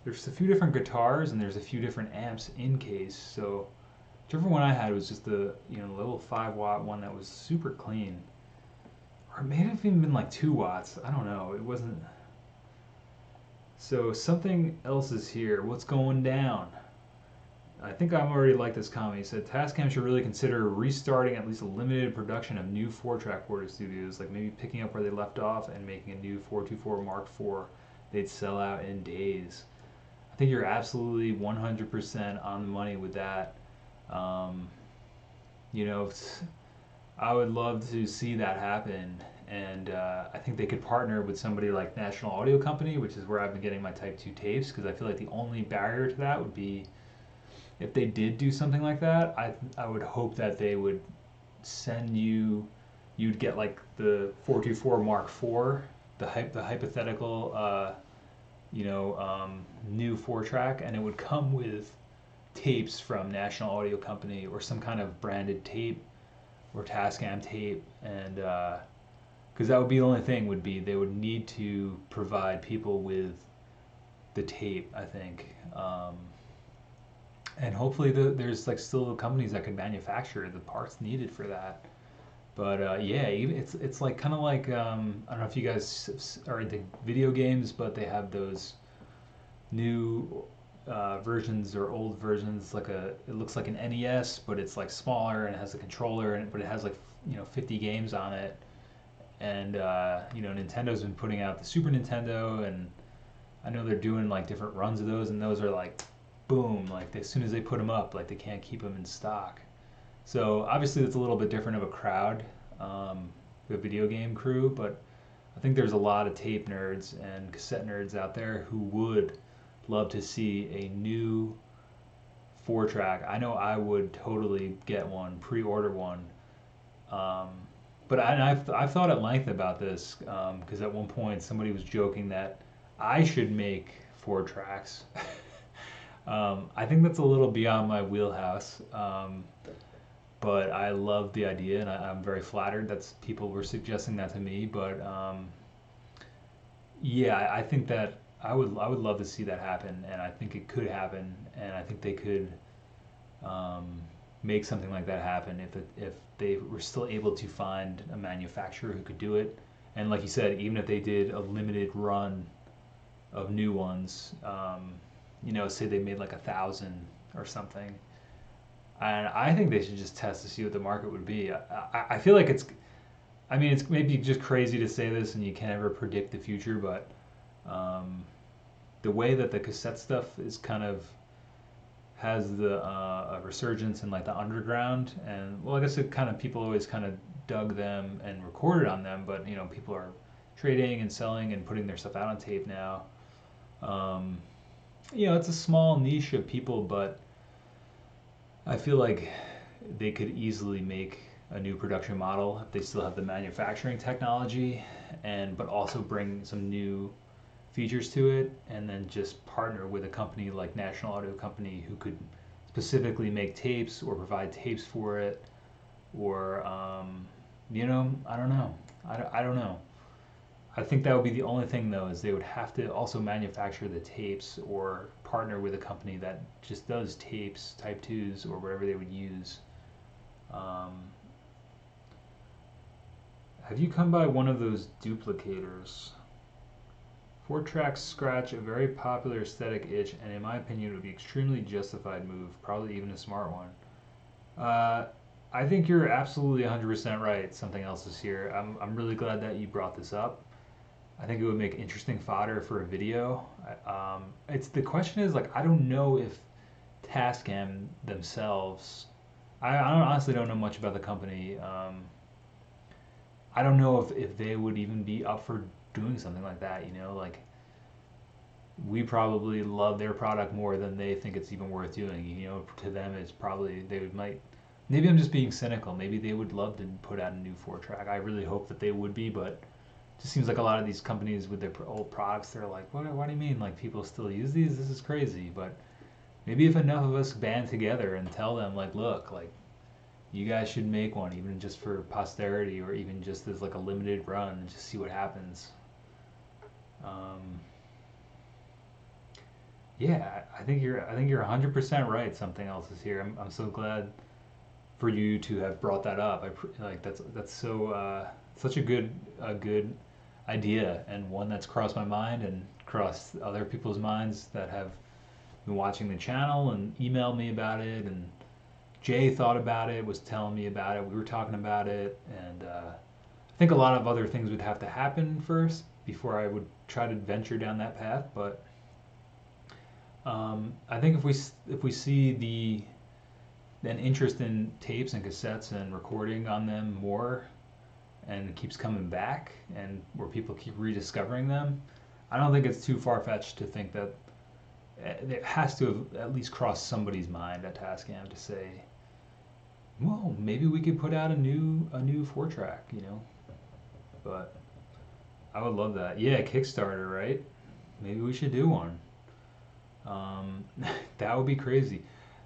guitars and there's a few different amps in case. So whichever one I had was just the little 5-watt one that was super clean, or it may have even been like 2 watts. I don't know. It wasn't. So something else is here. What's going down? I think I'm already like this comment. He said Tascam should really consider restarting at least a limited production of new 4-track Porta Studios, like maybe picking up where they left off and making a new 424 Mark IV. They'd sell out in days. I think you're absolutely 100% on the money with that. I would love to see that happen, and I think they could partner with somebody like National Audio Company, which is where I've been getting my Type 2 tapes, because I feel like the only barrier to that would be if they did do something like that. I would hope that they would send you'd get like the 424 Mark IV, the hypothetical new 4-track, and it would come with tapes from National Audio Company or some kind of branded tape or Tascam tape, and because that would be the only thing, would be they would need to provide people with the tape, I think. And hopefully there's like still companies that could manufacture the parts needed for that. But yeah, it's like kind of like I don't know if you guys are into video games, but they have those new versions or old versions. It looks like an NES, but it's like smaller and it has a controller, but it has like 50 games on it. And Nintendo's been putting out the Super Nintendo, and I know they're doing like different runs of those, and those are like boom, like as soon as they put them up, like they can't keep them in stock. So obviously it's a little bit different of a crowd, the video game crew, but I think there's a lot of tape nerds and cassette nerds out there who would love to see a new 4-track. I know I would totally get one, pre-order one. But I've thought at length about this, because at one point somebody was joking that I should make 4 tracks. I think that's a little beyond my wheelhouse, but I love the idea, and I'm very flattered that people were suggesting that to me. But yeah, I think that I would love to see that happen, and I think it could happen, and I think they could make something like that happen if they were still able to find a manufacturer who could do it. And like you said, even if they did a limited run of new ones. Say they made like 1,000 or something, and I think they should just test to see what the market would be. I feel like it's maybe just crazy to say this, and you can't ever predict the future, but the way that the cassette stuff is kind of has the a resurgence in like the underground, and well, I guess it kind of people always kind of dug them and recorded on them, but people are trading and selling and putting their stuff out on tape now. Um, it's a small niche of people, but I feel like they could easily make a new production model if they still have the manufacturing technology, and but also bring some new features to it, and then just partner with a company like National Audio Company who could specifically make tapes or provide tapes for it, or I don't know. I don't know. I think that would be the only thing though, is they would have to also manufacture the tapes or partner with a company that just does tapes, Type 2s, or whatever they would use. Um, have you come by one of those duplicators? 4 tracks scratch a very popular aesthetic itch, and in my opinion, it would be an extremely justified move, probably even a smart one. I think you're absolutely 100% right. Something else is here. I'm really glad that you brought this up. I think it would make interesting fodder for a video. It's the question is like I don't know if Tascam themselves. Honestly don't know much about the company. I don't know if they would even be up for doing something like that. Like we probably love their product more than they think it's even worth doing. To them it's probably they would might. Maybe I'm just being cynical. Maybe they would love to put out a new 4-track. I really hope that they would be, but it just seems like a lot of these companies with their old products, they're like, what do you mean? Like people still use these? This is crazy. But maybe if enough of us band together and tell them, like, look, like you guys should make one, even just for posterity, or even just as like a limited run, and just see what happens. Yeah, I think you're 100% right. Something else is here. I'm so glad for you to have brought that up. Like that's so such a good idea, and one that's crossed my mind and crossed other people's minds that have been watching the channel and emailed me about it. And Jay thought about it, was telling me about it. We were talking about it, and I think a lot of other things would have to happen first before I would try to venture down that path. But I think if we see an interest in tapes and cassettes and recording on them more, and it keeps coming back, and where people keep rediscovering them, I don't think it's too far-fetched to think that it has to have at least crossed somebody's mind at Tascam to say, well, maybe we could put out a new 4-track, But I would love that. Yeah, Kickstarter, right? Maybe we should do one. That would be crazy.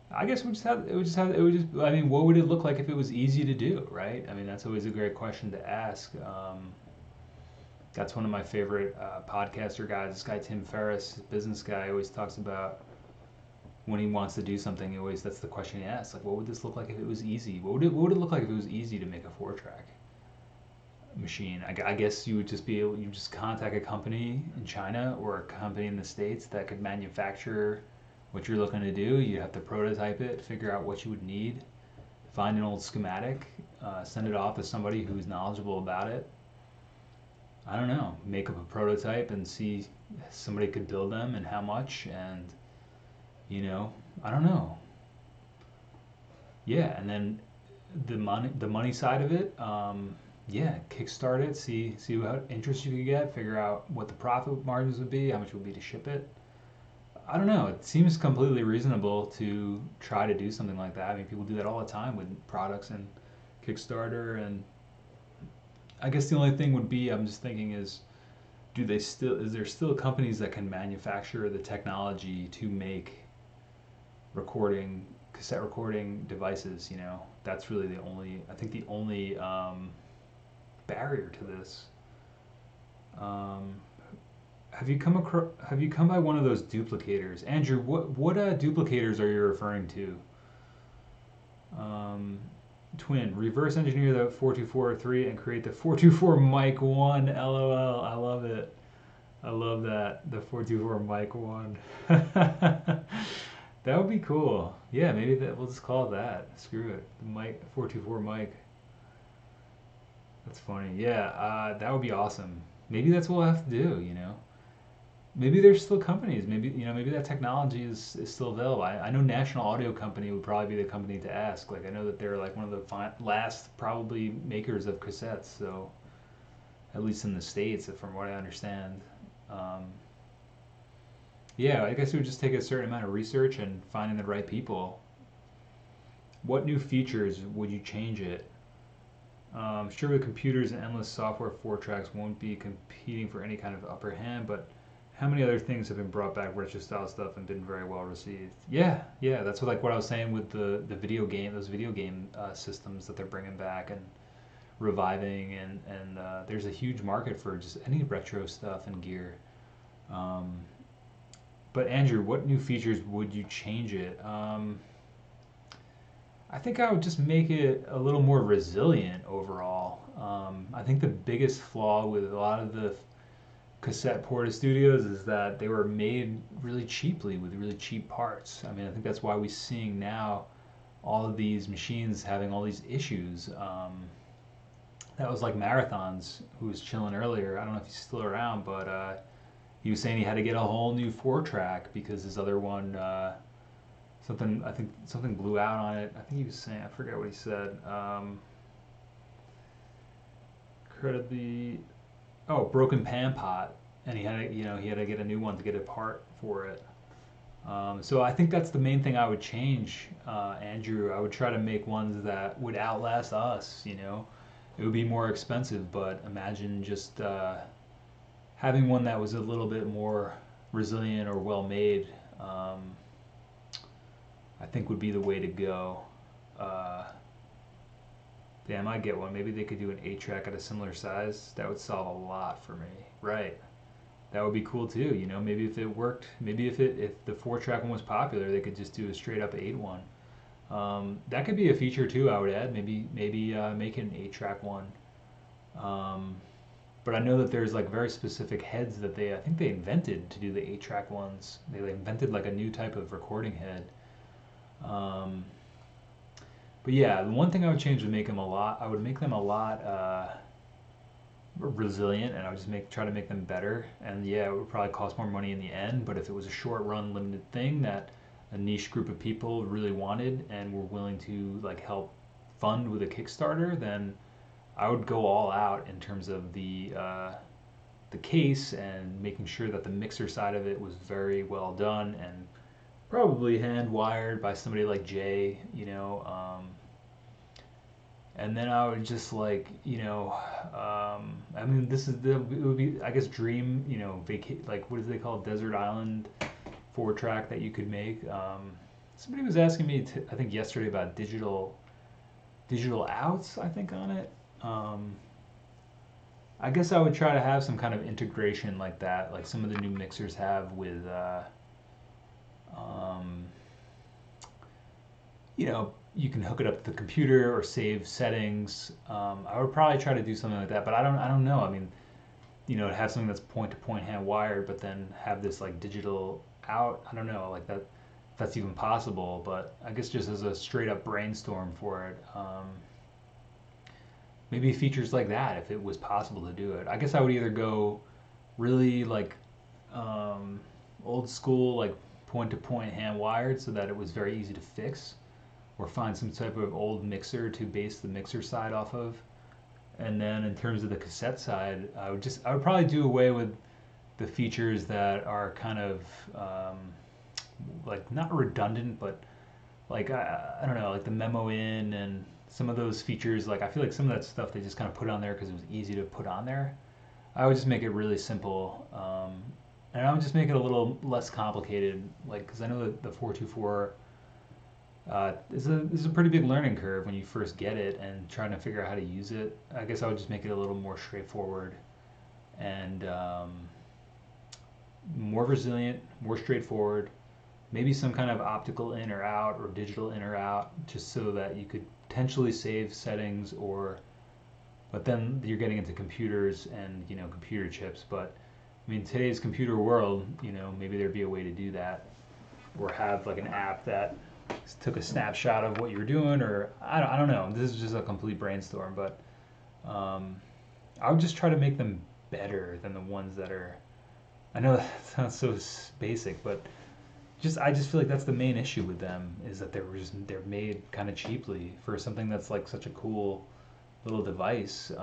I guess I mean, what would it look like if it was easy to do, right? I mean, that's always a great question to ask. That's one of my favorite podcaster guys. This guy, Tim Ferriss, business guy, always talks about when he wants to do something, that's the question he asks. Like, what would this look like if it was easy? What would it look like if it was easy to make a 4-track machine? I guess you would just contact a company in China or a company in the States that could manufacture what you're looking to do. You have to prototype it, figure out what you would need, find an old schematic, send it off to somebody who's knowledgeable about it. I don't know, make up a prototype and see if somebody could build them and how much, and I don't know. Yeah, and then the money side of it, yeah, kickstart it, see what interest you could get, figure out what the profit margins would be, how much it would be to ship it. I don't know. It seems completely reasonable to try to do something like that. I mean, people do that all the time with products and Kickstarter, and I guess the only thing would be, I'm just thinking is there still companies that can manufacture the technology to make cassette recording devices, That's really the only barrier to this. Have you come by one of those duplicators? Andrew, what duplicators are you referring to? Twin, reverse engineer the 4243 and create the 424 mic 1, LOL, I love it. I love that the 424 mic one. That would be cool. Yeah, maybe that we'll just call it that. Screw it. The mic 424 mic. That's funny. Yeah, that would be awesome. Maybe that's what we'll have to do, you know. Maybe there's still companies. Maybe maybe that technology is still available. I know National Audio Company would probably be the company to ask. Like I know that they're like one of the last probably makers of cassettes. So at least in the States, from what I understand. Um, yeah, I guess it would just take a certain amount of research and finding the right people. What new features would you change it? Sure, with computers and endless software, 4 tracks won't be competing for any kind of upper hand, but how many other things have been brought back retro style stuff and been very well received? Yeah, yeah, that's what I was saying with the video game, those video game systems that they're bringing back and reviving, and there's a huge market for just any retro stuff and gear. Um, but Andrew, what new features would you change it? I think I would just make it a little more resilient overall. I think the biggest flaw with a lot of the cassette porta studios is that they were made really cheaply with really cheap parts. I mean, I think that's why we're seeing now all of these machines having all these issues. That was like Marathons, who was chilling earlier. I don't know if he's still around, but he was saying he had to get a whole new 4 track because his other one, something blew out on it. I think he was saying, I forget what he said. Incredibly, oh, broken pan pot, and he had to get a new one to get a part for it. So I think that's the main thing I would change, Andrew. I would try to make ones that would outlast us. It would be more expensive, but imagine just having one that was a little bit more resilient or well made. I think would be the way to go. Damn, I get one. Maybe they could do an 8 track at a similar size. That would solve a lot for me. Right. That would be cool too. Maybe if it worked, maybe if the 4 track one was popular, they could just do a straight up 8 one. That could be a feature too. I would add maybe make it an 8 track one. But I know that there's like very specific heads that I think they invented to do the 8 track ones. They invented like a new type of recording head. But yeah, the one thing I would change would make them a lot. I would make them a lot resilient, and I would just try to make them better. And yeah, it would probably cost more money in the end. But if it was a short run, limited thing that a niche group of people really wanted and were willing to like help fund with a Kickstarter, then I would go all out in terms of the case and making sure that the mixer side of it was very well done and probably hand wired by somebody like Jay, and then I would just like, I mean, it would be, I guess, dream, like, what do they call it? Desert Island 4 track that you could make. Somebody was asking me, I think yesterday, about digital outs, I think, on it. I guess I would try to have some kind of integration like that, like some of the new mixers have with, you can hook it up to the computer or save settings. I would probably try to do something like that, but I don't know. I mean, have something that's point-to-point hand wired, but then have this like digital out. I don't know, like that. If that's even possible, but I guess just as a straight up brainstorm for it. Maybe features like that if it was possible to do it. I guess I would either go really like old school, like point to point hand wired so that it was very easy to fix, or find some type of old mixer to base the mixer side off of. And then in terms of the cassette side, I would probably do away with the features that are kind of like not redundant, but like I don't know, like the memo in and some of those features. Like I feel like some of that stuff they just kind of put on there because it was easy to put on there. I would just make it really simple, and I would just make it a little less complicated. Like because I know that the 424 is a pretty big learning curve when you first get it and trying to figure out how to use it. I guess I would just make it a little more straightforward and more resilient, more straightforward. Maybe some kind of optical in or out or digital in or out, just so that you could potentially save settings, but then you're getting into computers and computer chips. But I mean, today's computer world, maybe there'd be a way to do that, or have like an app that took a snapshot of what you're doing, or I don't know. This is just a complete brainstorm, but um, I would just try to make them better than the ones that are. I know that sounds so basic, but I just feel like that's the main issue with them is that they're made kind of cheaply for something that's like such a cool little device.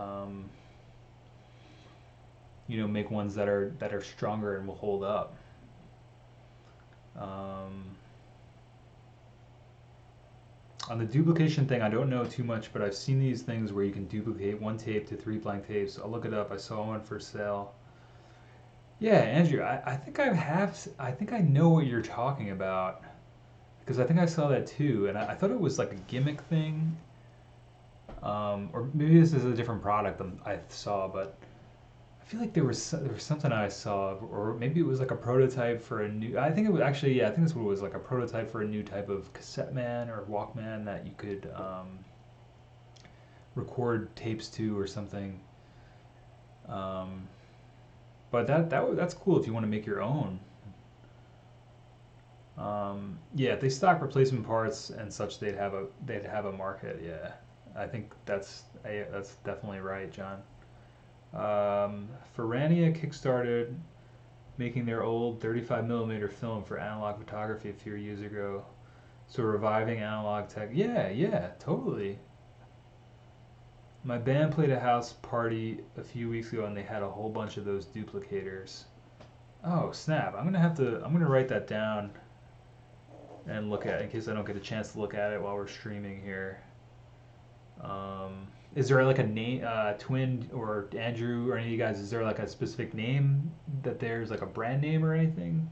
Make ones that are stronger and will hold up. Um, on the duplication thing, I don't know too much, but I've seen these things where you can duplicate one tape to 3 blank tapes. I'll look it up. I saw one for sale. Yeah, Andrew, I think I think I know what you're talking about because I think I saw that too, and I thought it was like a gimmick thing, or maybe this is a different product than I saw, but I feel like there was something I saw, or maybe it was like a prototype for a new. I think it was actually, yeah, I think this one was like a prototype for a new type of cassette man or Walkman that you could record tapes to or something. Um, but that's cool if you want to make your own. Yeah, if they stock replacement parts and such, they'd have a market. Yeah, I think that's definitely right, John. Ferrania kickstarted making their old 35 millimeter film for analog photography a few years ago. So reviving analog tech. Yeah, yeah, totally. My band played a house party a few weeks ago and they had a whole bunch of those duplicators. Oh, snap. I'm gonna write that down and look at it in case I don't get a chance to look at it while we're streaming here. Is there like a name, Twin or Andrew or any of you guys? Is there like a specific name that there's like a brand name or anything?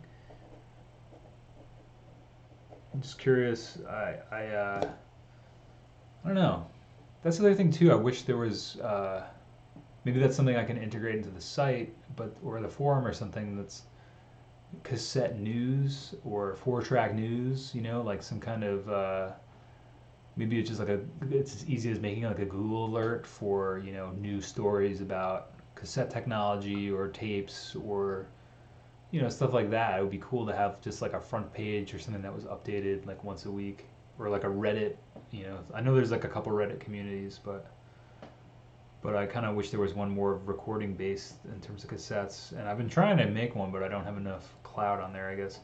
I'm just curious. I don't know. That's the other thing too. I wish there was. Maybe that's something I can integrate into the site, or the forum or something that's cassette news or 4-track news. Like some kind of. Maybe it's just it's as easy as making like a Google alert for new stories about cassette technology or tapes or stuff like that. It would be cool to have just like a front page or something that was updated like once a week, or like a Reddit. I know there's like a couple Reddit communities, but I kind of wish there was one more recording based in terms of cassettes. And I've been trying to make one, but I don't have enough cloud on there, I guess.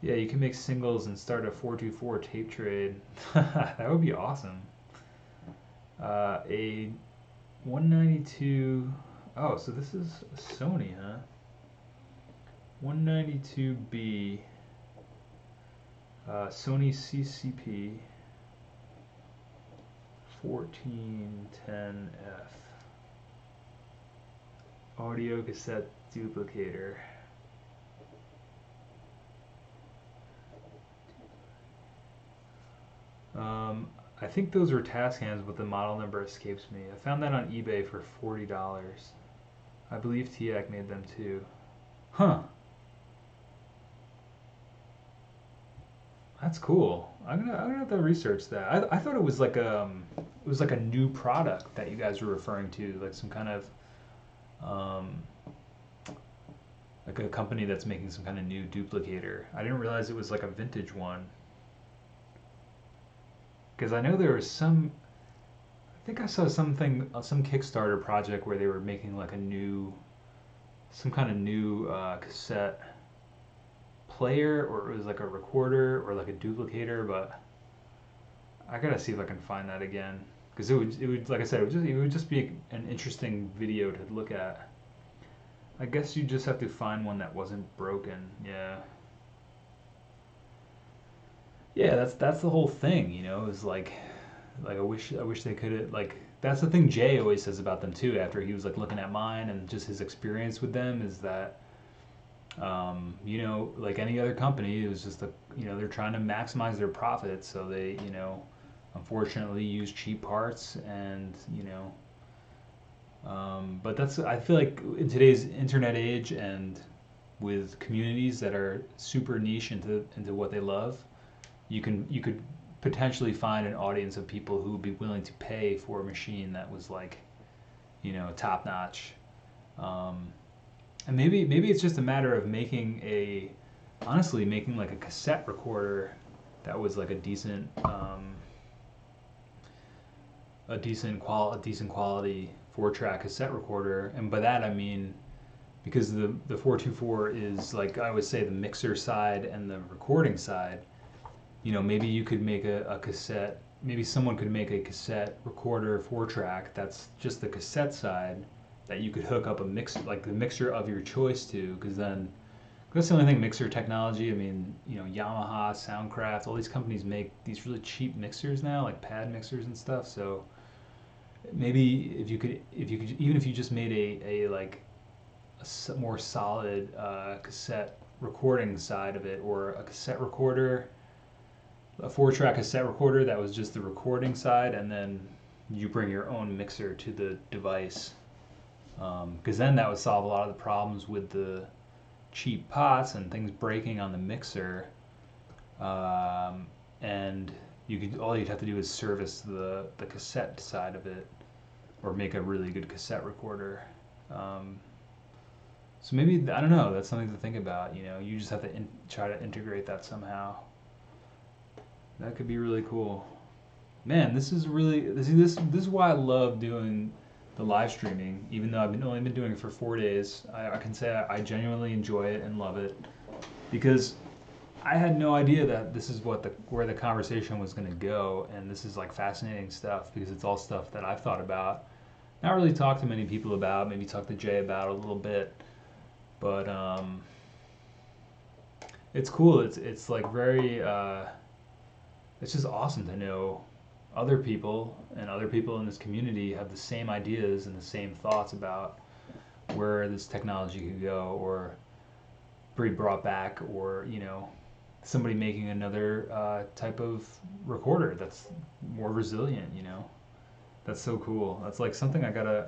Yeah, you can make singles and start a 424 tape trade. That would be awesome. A 192. Oh, so this is a Sony, huh? 192B. Sony CCP 1410F. Audio cassette duplicator. I think those were task hands, but the model number escapes me. I found that on eBay for $40. I believe TIAC made them too. Huh. That's cool. I'm gonna have to research that. I thought it was like a new product that you guys were referring to, like some kind of like a company that's making some kind of new duplicator. I didn't realize it was like a vintage one. Because I know there was I think I saw some Kickstarter project where they were making like some kind of new cassette player, or it was like a recorder or like a duplicator, but I gotta see if I can find that again. Because it would, like I said, it would just be an interesting video to look at. I guess you just have to find one that wasn't broken. Yeah. Yeah, that's the whole thing, is like I wish they could have, like, that's the thing Jay always says about them too after he was like looking at mine and just his experience with them is that like any other company, it was just they're trying to maximize their profits, so they, unfortunately use cheap parts and, but I feel like in today's internet age and with communities that are super niche into what they love, you could potentially find an audience of people who would be willing to pay for a machine that was like, top notch. And maybe it's just a matter of honestly making like a cassette recorder that was like a decent quality 4-track cassette recorder. And by that I mean, because the 424 is, like I would say, the mixer side and the recording side. Maybe you could make a cassette. Maybe someone could make a cassette recorder 4-track that's just the cassette side that you could hook up a mix, like the mixer of your choice to, because then that's the only thing, mixer technology. I mean, Yamaha, Soundcraft, all these companies make these really cheap mixers now, like pad mixers and stuff. So maybe even if you just made a more solid cassette recording side of it, or a cassette recorder, a 4-track cassette recorder that was just the recording side, and then you bring your own mixer to the device, because then that would solve a lot of the problems with the cheap pots and things breaking on the mixer. And all you'd have to do is service the cassette side of it, or make a really good cassette recorder. So maybe, I don't know, that's something to think about. You just have to try to integrate that somehow. That could be really cool. Man, this is why I love doing the live streaming. Even though I've only been doing it for 4 days, I can say I genuinely enjoy it and love it, because I had no idea that this is where the conversation was going to go, and this is like fascinating stuff, because it's all stuff that I've thought about, not really talked to many people about, maybe talked to Jay about a little bit, but it's cool. It's like very it's just awesome to know other people in this community have the same ideas and the same thoughts about where this technology could go, or be brought back, or somebody making another type of recorder that's more resilient. That's so cool. That's like something I gotta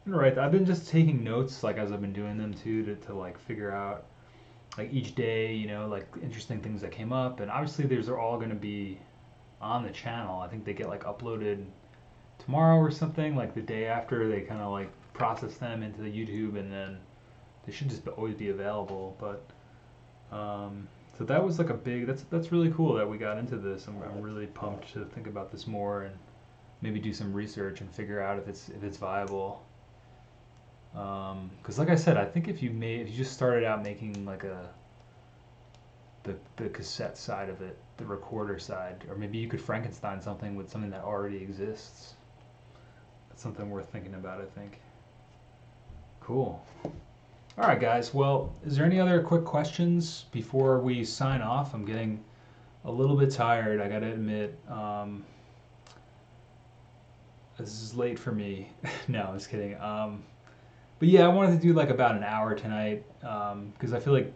write. I've been just taking notes, like, as I've been doing them too, to like figure out, like, each day, like interesting things that came up. And obviously these are all going to be on the channel. I think they get like uploaded tomorrow or something, like the day after they kind of like process them into the YouTube, and then they should just always be available. But so that was like that's really cool that we got into this. I'm really pumped to think about this more, and maybe do some research and figure out if it's viable. Because like I said, I think if you just started out making like the cassette side of it, the recorder side, or maybe you could Frankenstein something with something that already exists. That's something worth thinking about, I think. Cool. All right, guys. Well, is there any other quick questions before we sign off? I'm getting a little bit tired, I gotta admit. This is late for me. No, I'm just kidding. But yeah, I wanted to do like about an hour tonight, because I feel like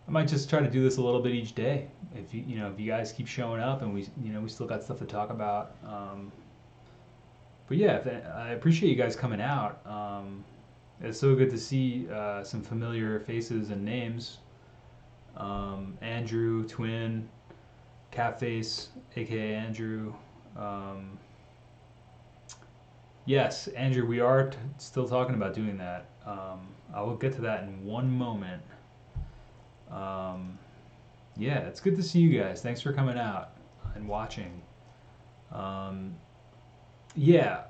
I might just try to do this a little bit each day. If if you guys keep showing up, and we still got stuff to talk about. But yeah, I appreciate you guys coming out. It's so good to see some familiar faces and names. Andrew, Twin, Catface, aka Andrew. Yes, Andrew, we are still talking about doing that. I will get to that in one moment. Yeah, it's good to see you guys. Thanks for coming out and watching. Yeah,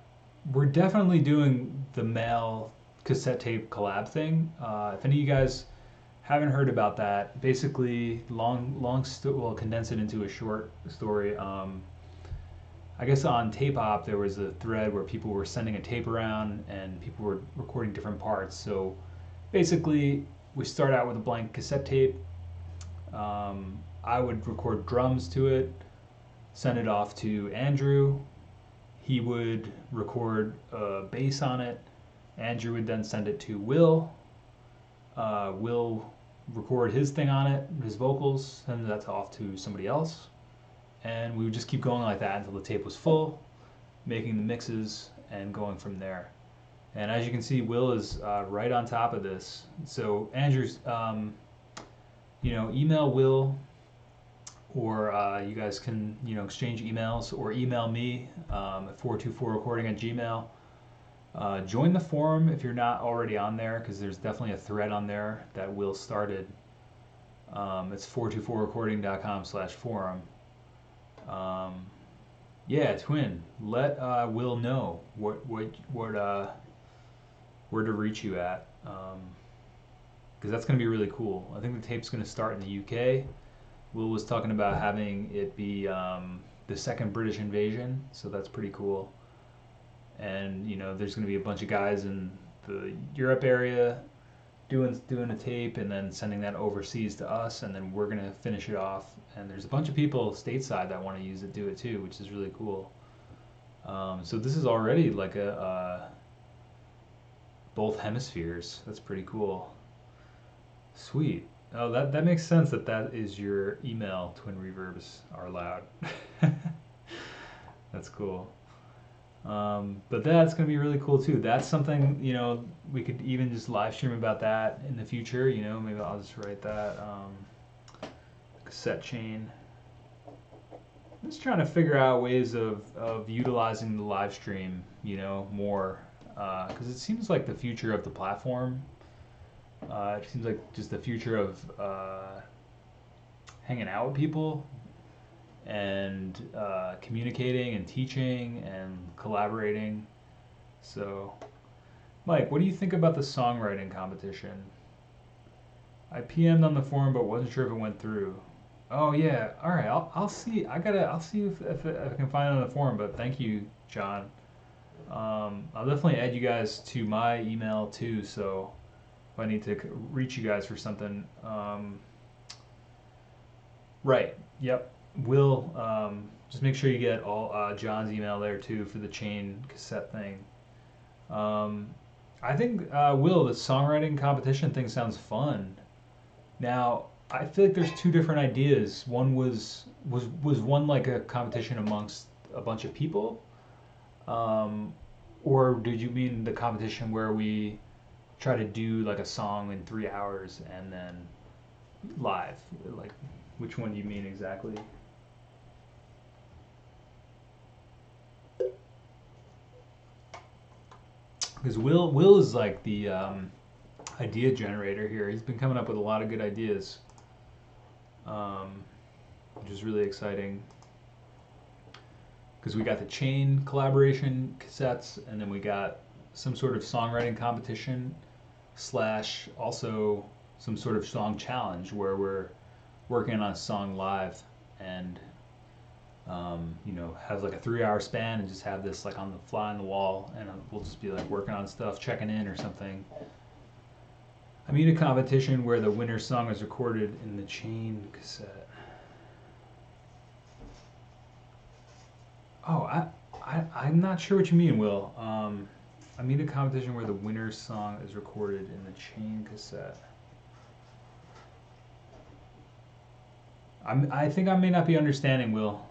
we're definitely doing the mail cassette tape collab thing. If any of you guys haven't heard about that, basically, we'll condense it into a short story. I guess on Tape Op there was a thread where people were sending a tape around and people were recording different parts. So basically, we start out with a blank cassette tape. I would record drums to it, send it off to Andrew. He would record bass on it. Andrew would then send it to Will. Will record his thing on it, his vocals, send that off to somebody else. And we would just keep going like that until the tape was full, making the mixes and going from there. And as you can see, Will is right on top of this. So Andrew's, email Will, or you guys can, exchange emails, or email me at 424recording@gmail.com. Join the forum if you're not already on there, because there's definitely a thread on there that Will started. It's 424recording.com/forum. Yeah, Twin, let Will know where to reach you at, because that's going to be really cool. I think the tape's going to start in the UK. Will was talking about having it be the second British invasion, so that's pretty cool. And there's going to be a bunch of guys in the Europe area doing a tape and then sending that overseas to us, and then we're going to finish it off. And there's a bunch of people stateside that want to do it too, which is really cool. So this is already like a both hemispheres. That's pretty cool. Sweet. Oh, that makes sense that is your email. Twin reverbs are loud. That's cool. But that's going to be really cool too. That's something, we could even just live stream about that in the future. Maybe I'll just write that. Cassette chain. I'm just trying to figure out ways of utilizing the live stream, more. Because it seems like the future of the platform. It seems like just the future of hanging out with people and communicating and teaching and collaborating. So, Mike, what do you think about the songwriting competition? I PM'd on the forum, but wasn't sure if it went through. Oh yeah, all right. I'll see. I'll see if I can find it on the forum. But thank you, John. I'll definitely add you guys to my email too. So if I need to reach you guys for something, right? Yep. Will just make sure you get all John's email there too for the chain cassette thing. I think Will, the songwriting competition thing sounds fun. Now I feel like there's two different ideas. One was one like a competition amongst a bunch of people, or did you mean the competition where we try to do like a song in 3 hours and then live? Like, which one do you mean exactly? Because Will is like the idea generator here. He's been coming up with a lot of good ideas, which is really exciting. Because we got the chain collaboration cassettes, and then we got some sort of songwriting competition / also some sort of song challenge where we're working on a song live and have like a 3-hour span and just have this like on the fly on the wall, and we'll just be like working on stuff, checking in or something. I mean, a competition where the winner's song is recorded in the chain cassette. Oh, I'm not sure what you mean, Will. I mean a competition where the winner's song is recorded in the chain cassette. I think I may not be understanding, Will.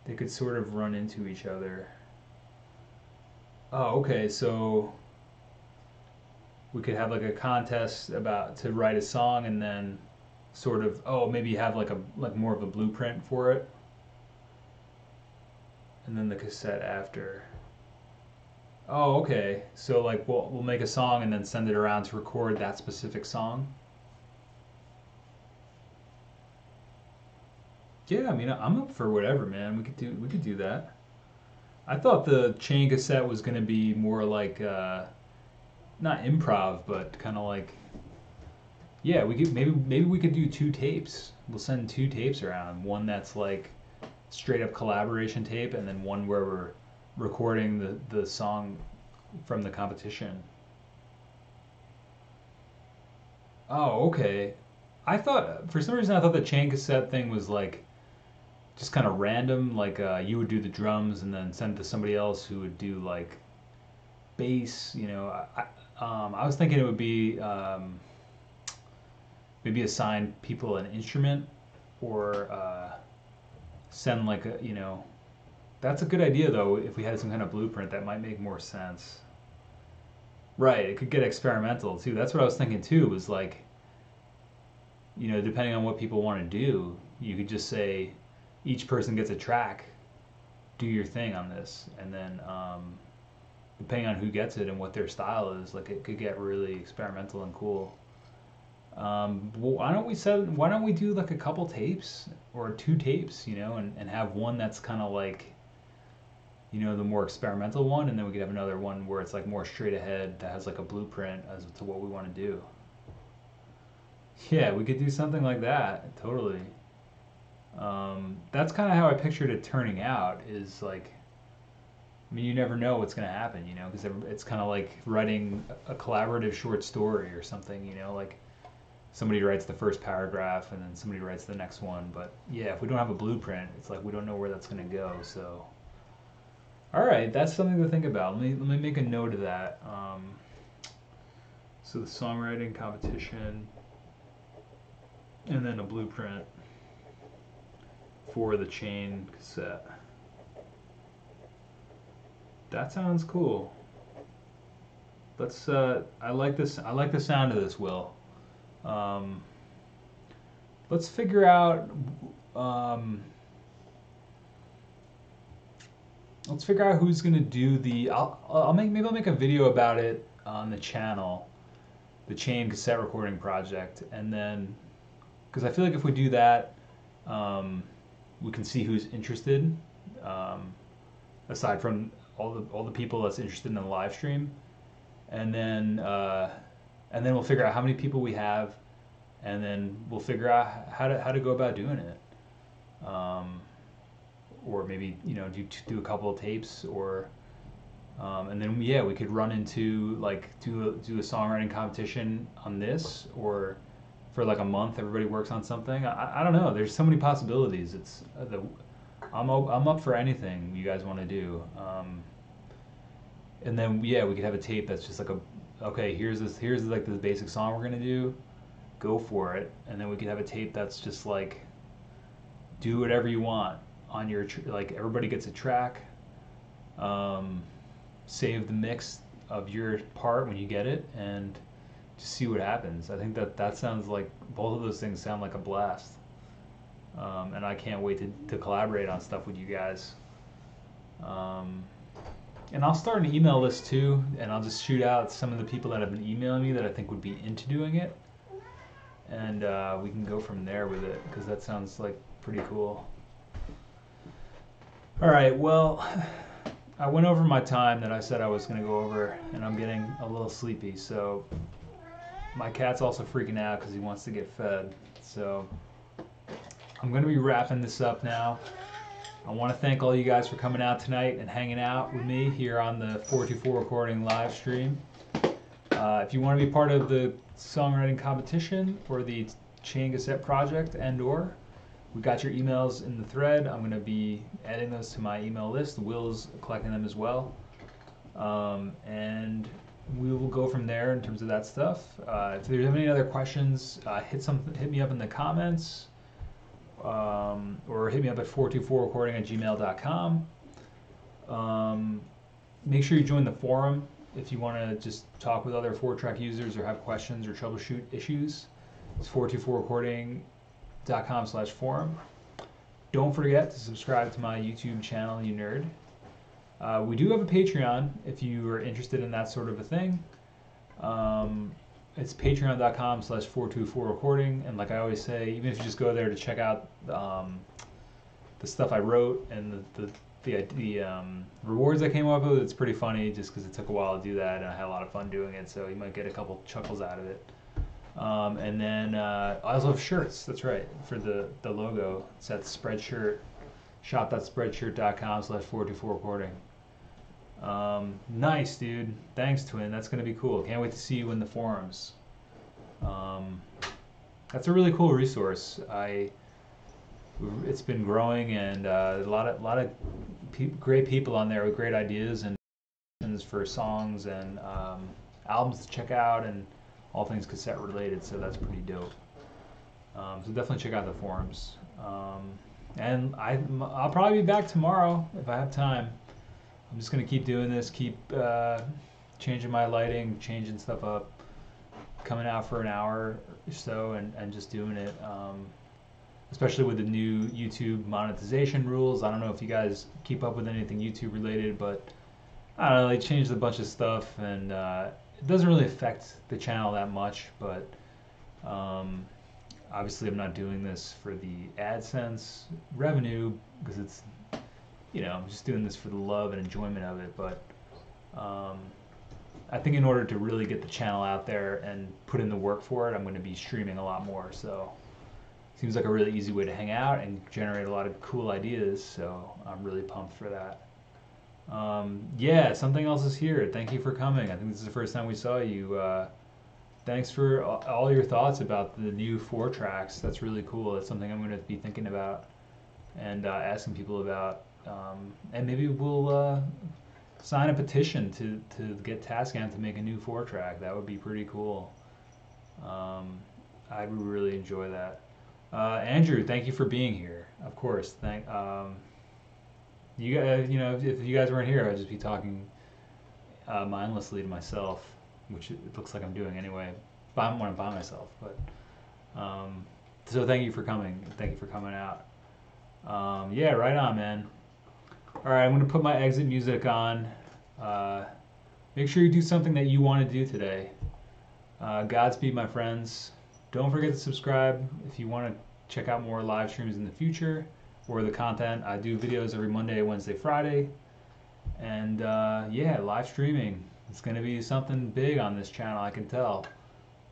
They could sort of run into each other. Oh, okay, so we could have like a contest to write a song and then sort of maybe have like more of a blueprint for it. And then the cassette after. Oh, okay. So like we'll make a song and then send it around to record that specific song. Yeah, I mean, I'm up for whatever, man. We could do that. I thought the chain cassette was gonna be more like not improv, but kind of like, yeah, we could maybe we could do 2 tapes. We'll send 2 tapes around. One that's like straight up collaboration tape, and then one where we're recording the song from the competition. Oh, okay. For some reason I thought the chain cassette thing was like just kind of random, like you would do the drums and then send it to somebody else who would do like bass. I was thinking it would be maybe assign people an instrument, or send like that's a good idea though. If we had some kind of blueprint, that might make more sense. Right, it could get experimental too. That's what I was thinking too, was like, depending on what people want to do, you could just say each person gets a track, do your thing on this, and then depending on who gets it and what their style is, like it could get really experimental and cool. Well, why don't we do like a couple tapes or two tapes, and have one that's kind of like, the more experimental one, and then we could have another one where it's like more straight ahead that has like a blueprint as to what we want to do. Yeah, we could do something like that, totally. That's kind of how I pictured it turning out. Is like, I mean, you never know what's gonna happen, because it's kind of like writing a collaborative short story or something, like somebody writes the first paragraph and then somebody writes the next one. But yeah, if we don't have a blueprint, it's like we don't know where that's gonna go. So, all right, that's something to think about. Let me make a note of that. So the songwriting competition, and then a blueprint for the chain cassette. That sounds cool. Let's. I like this. I like the sound of this, Will. Um, let's figure out. Um, let's figure out who's gonna do the. Maybe I'll make a video about it on the channel, the chain cassette recording project, and then, because I feel like if we do that, we can see who's interested. Aside from all the people that's interested in the live stream, and then we'll figure out how many people we have, and then we'll figure out how to go about doing it, or maybe do a couple of tapes, or and then yeah, we could run into like do a songwriting competition on this, or for like a month everybody works on something. I don't know. There's so many possibilities. I'm up for anything you guys want to do. And then yeah, we could have a tape that's just like okay, here's like the basic song we're gonna do, go for it. And then we could have a tape that's just like, do whatever you want on your like everybody gets a track. Save the mix of your part when you get it, and just see what happens. I think that sounds like, both of those things sound like a blast. And I can't wait to collaborate on stuff with you guys. And I'll start an email list too, and I'll just shoot out some of the people that have been emailing me that I think would be into doing it, and we can go from there with it, because that sounds like pretty cool. All right, well, I went over my time that I said I was going to go over, and I'm getting a little sleepy, so my cat's also freaking out because he wants to get fed. So I'm going to be wrapping this up now. I want to thank all you guys for coming out tonight and hanging out with me here on the 424 recording live stream. If you want to be part of the songwriting competition or the chain cassette project, and/or, we got your emails in the thread. I'm going to be adding those to my email list. Will's collecting them as well. And we will go from there in terms of that stuff. If there's any other questions, hit me up in the comments. Or hit me up at 424recording@gmail.com. Make sure you join the forum if you want to just talk with other 4-track users or have questions or troubleshoot issues. It's 424recording.com/forum. Don't forget to subscribe to my YouTube channel, you nerd. We do have a Patreon if you are interested in that sort of a thing. It's patreon.com/424recording, and like I always say, even if you just go there to check out the stuff I wrote and the rewards I came up with, it's pretty funny just because it took a while to do that, and I had a lot of fun doing it, so you might get a couple chuckles out of it. And then I also have shirts, that's right, for the logo. It's at Spreadshirt, shop.spreadshirt.com/424recording. Nice, dude. Thanks, Twin. That's going to be cool. Can't wait to see you in the forums. That's a really cool resource. It's been growing, and a lot of great people on there with great ideas and for songs and albums to check out, and all things cassette related. So that's pretty dope. So definitely check out the forums. And I'll probably be back tomorrow if I have time. I'm just going to keep doing this, keep changing my lighting, changing stuff up, coming out for an hour or so, and just doing it. Especially with the new YouTube monetization rules. I don't know if you guys keep up with anything YouTube related, but I don't know, they changed a bunch of stuff, and it doesn't really affect the channel that much, but um, obviously I'm not doing this for the AdSense revenue because it's, I'm just doing this for the love and enjoyment of it. But um, I think in order to really get the channel out there and put in the work for it, I'm going to be streaming a lot more. So seems like a really easy way to hang out and generate a lot of cool ideas. So I'm really pumped for that. Yeah, something else is here. Thank you for coming. I think this is the first time we saw you. Thanks for all your thoughts about the new 4 tracks. That's really cool. That's something I'm going to be thinking about and asking people about. And maybe we'll sign a petition to get Tascam to make a new 4-track. That would be pretty cool. I would really enjoy that. Andrew, thank you for being here. Of course. You guys, if you guys weren't here, I'd just be talking mindlessly to myself, which it looks like I'm doing anyway, when I'm by myself. But so thank you for coming. Thank you for coming out. Yeah, right on, man. All right, I'm gonna put my exit music on. Make sure you do something that you want to do today. Godspeed, my friends. Don't forget to subscribe if you want to check out more live streams in the future or the content. I do videos every Monday, Wednesday, Friday. And yeah, live streaming. It's going to be something big on this channel, I can tell.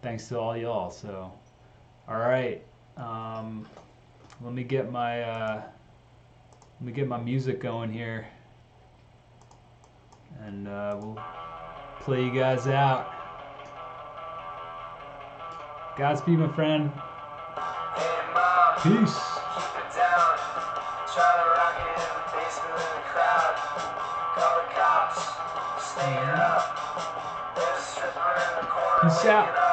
Thanks to all y'all. So, all right. Let me get my music going here, and we'll play you guys out. Godspeed, my friend. Hey, Mom, Peace. keep it down. Trying to rock it in the basement in the crowd. Call the cops, staying up. There's a stripper in the corner. Peace out.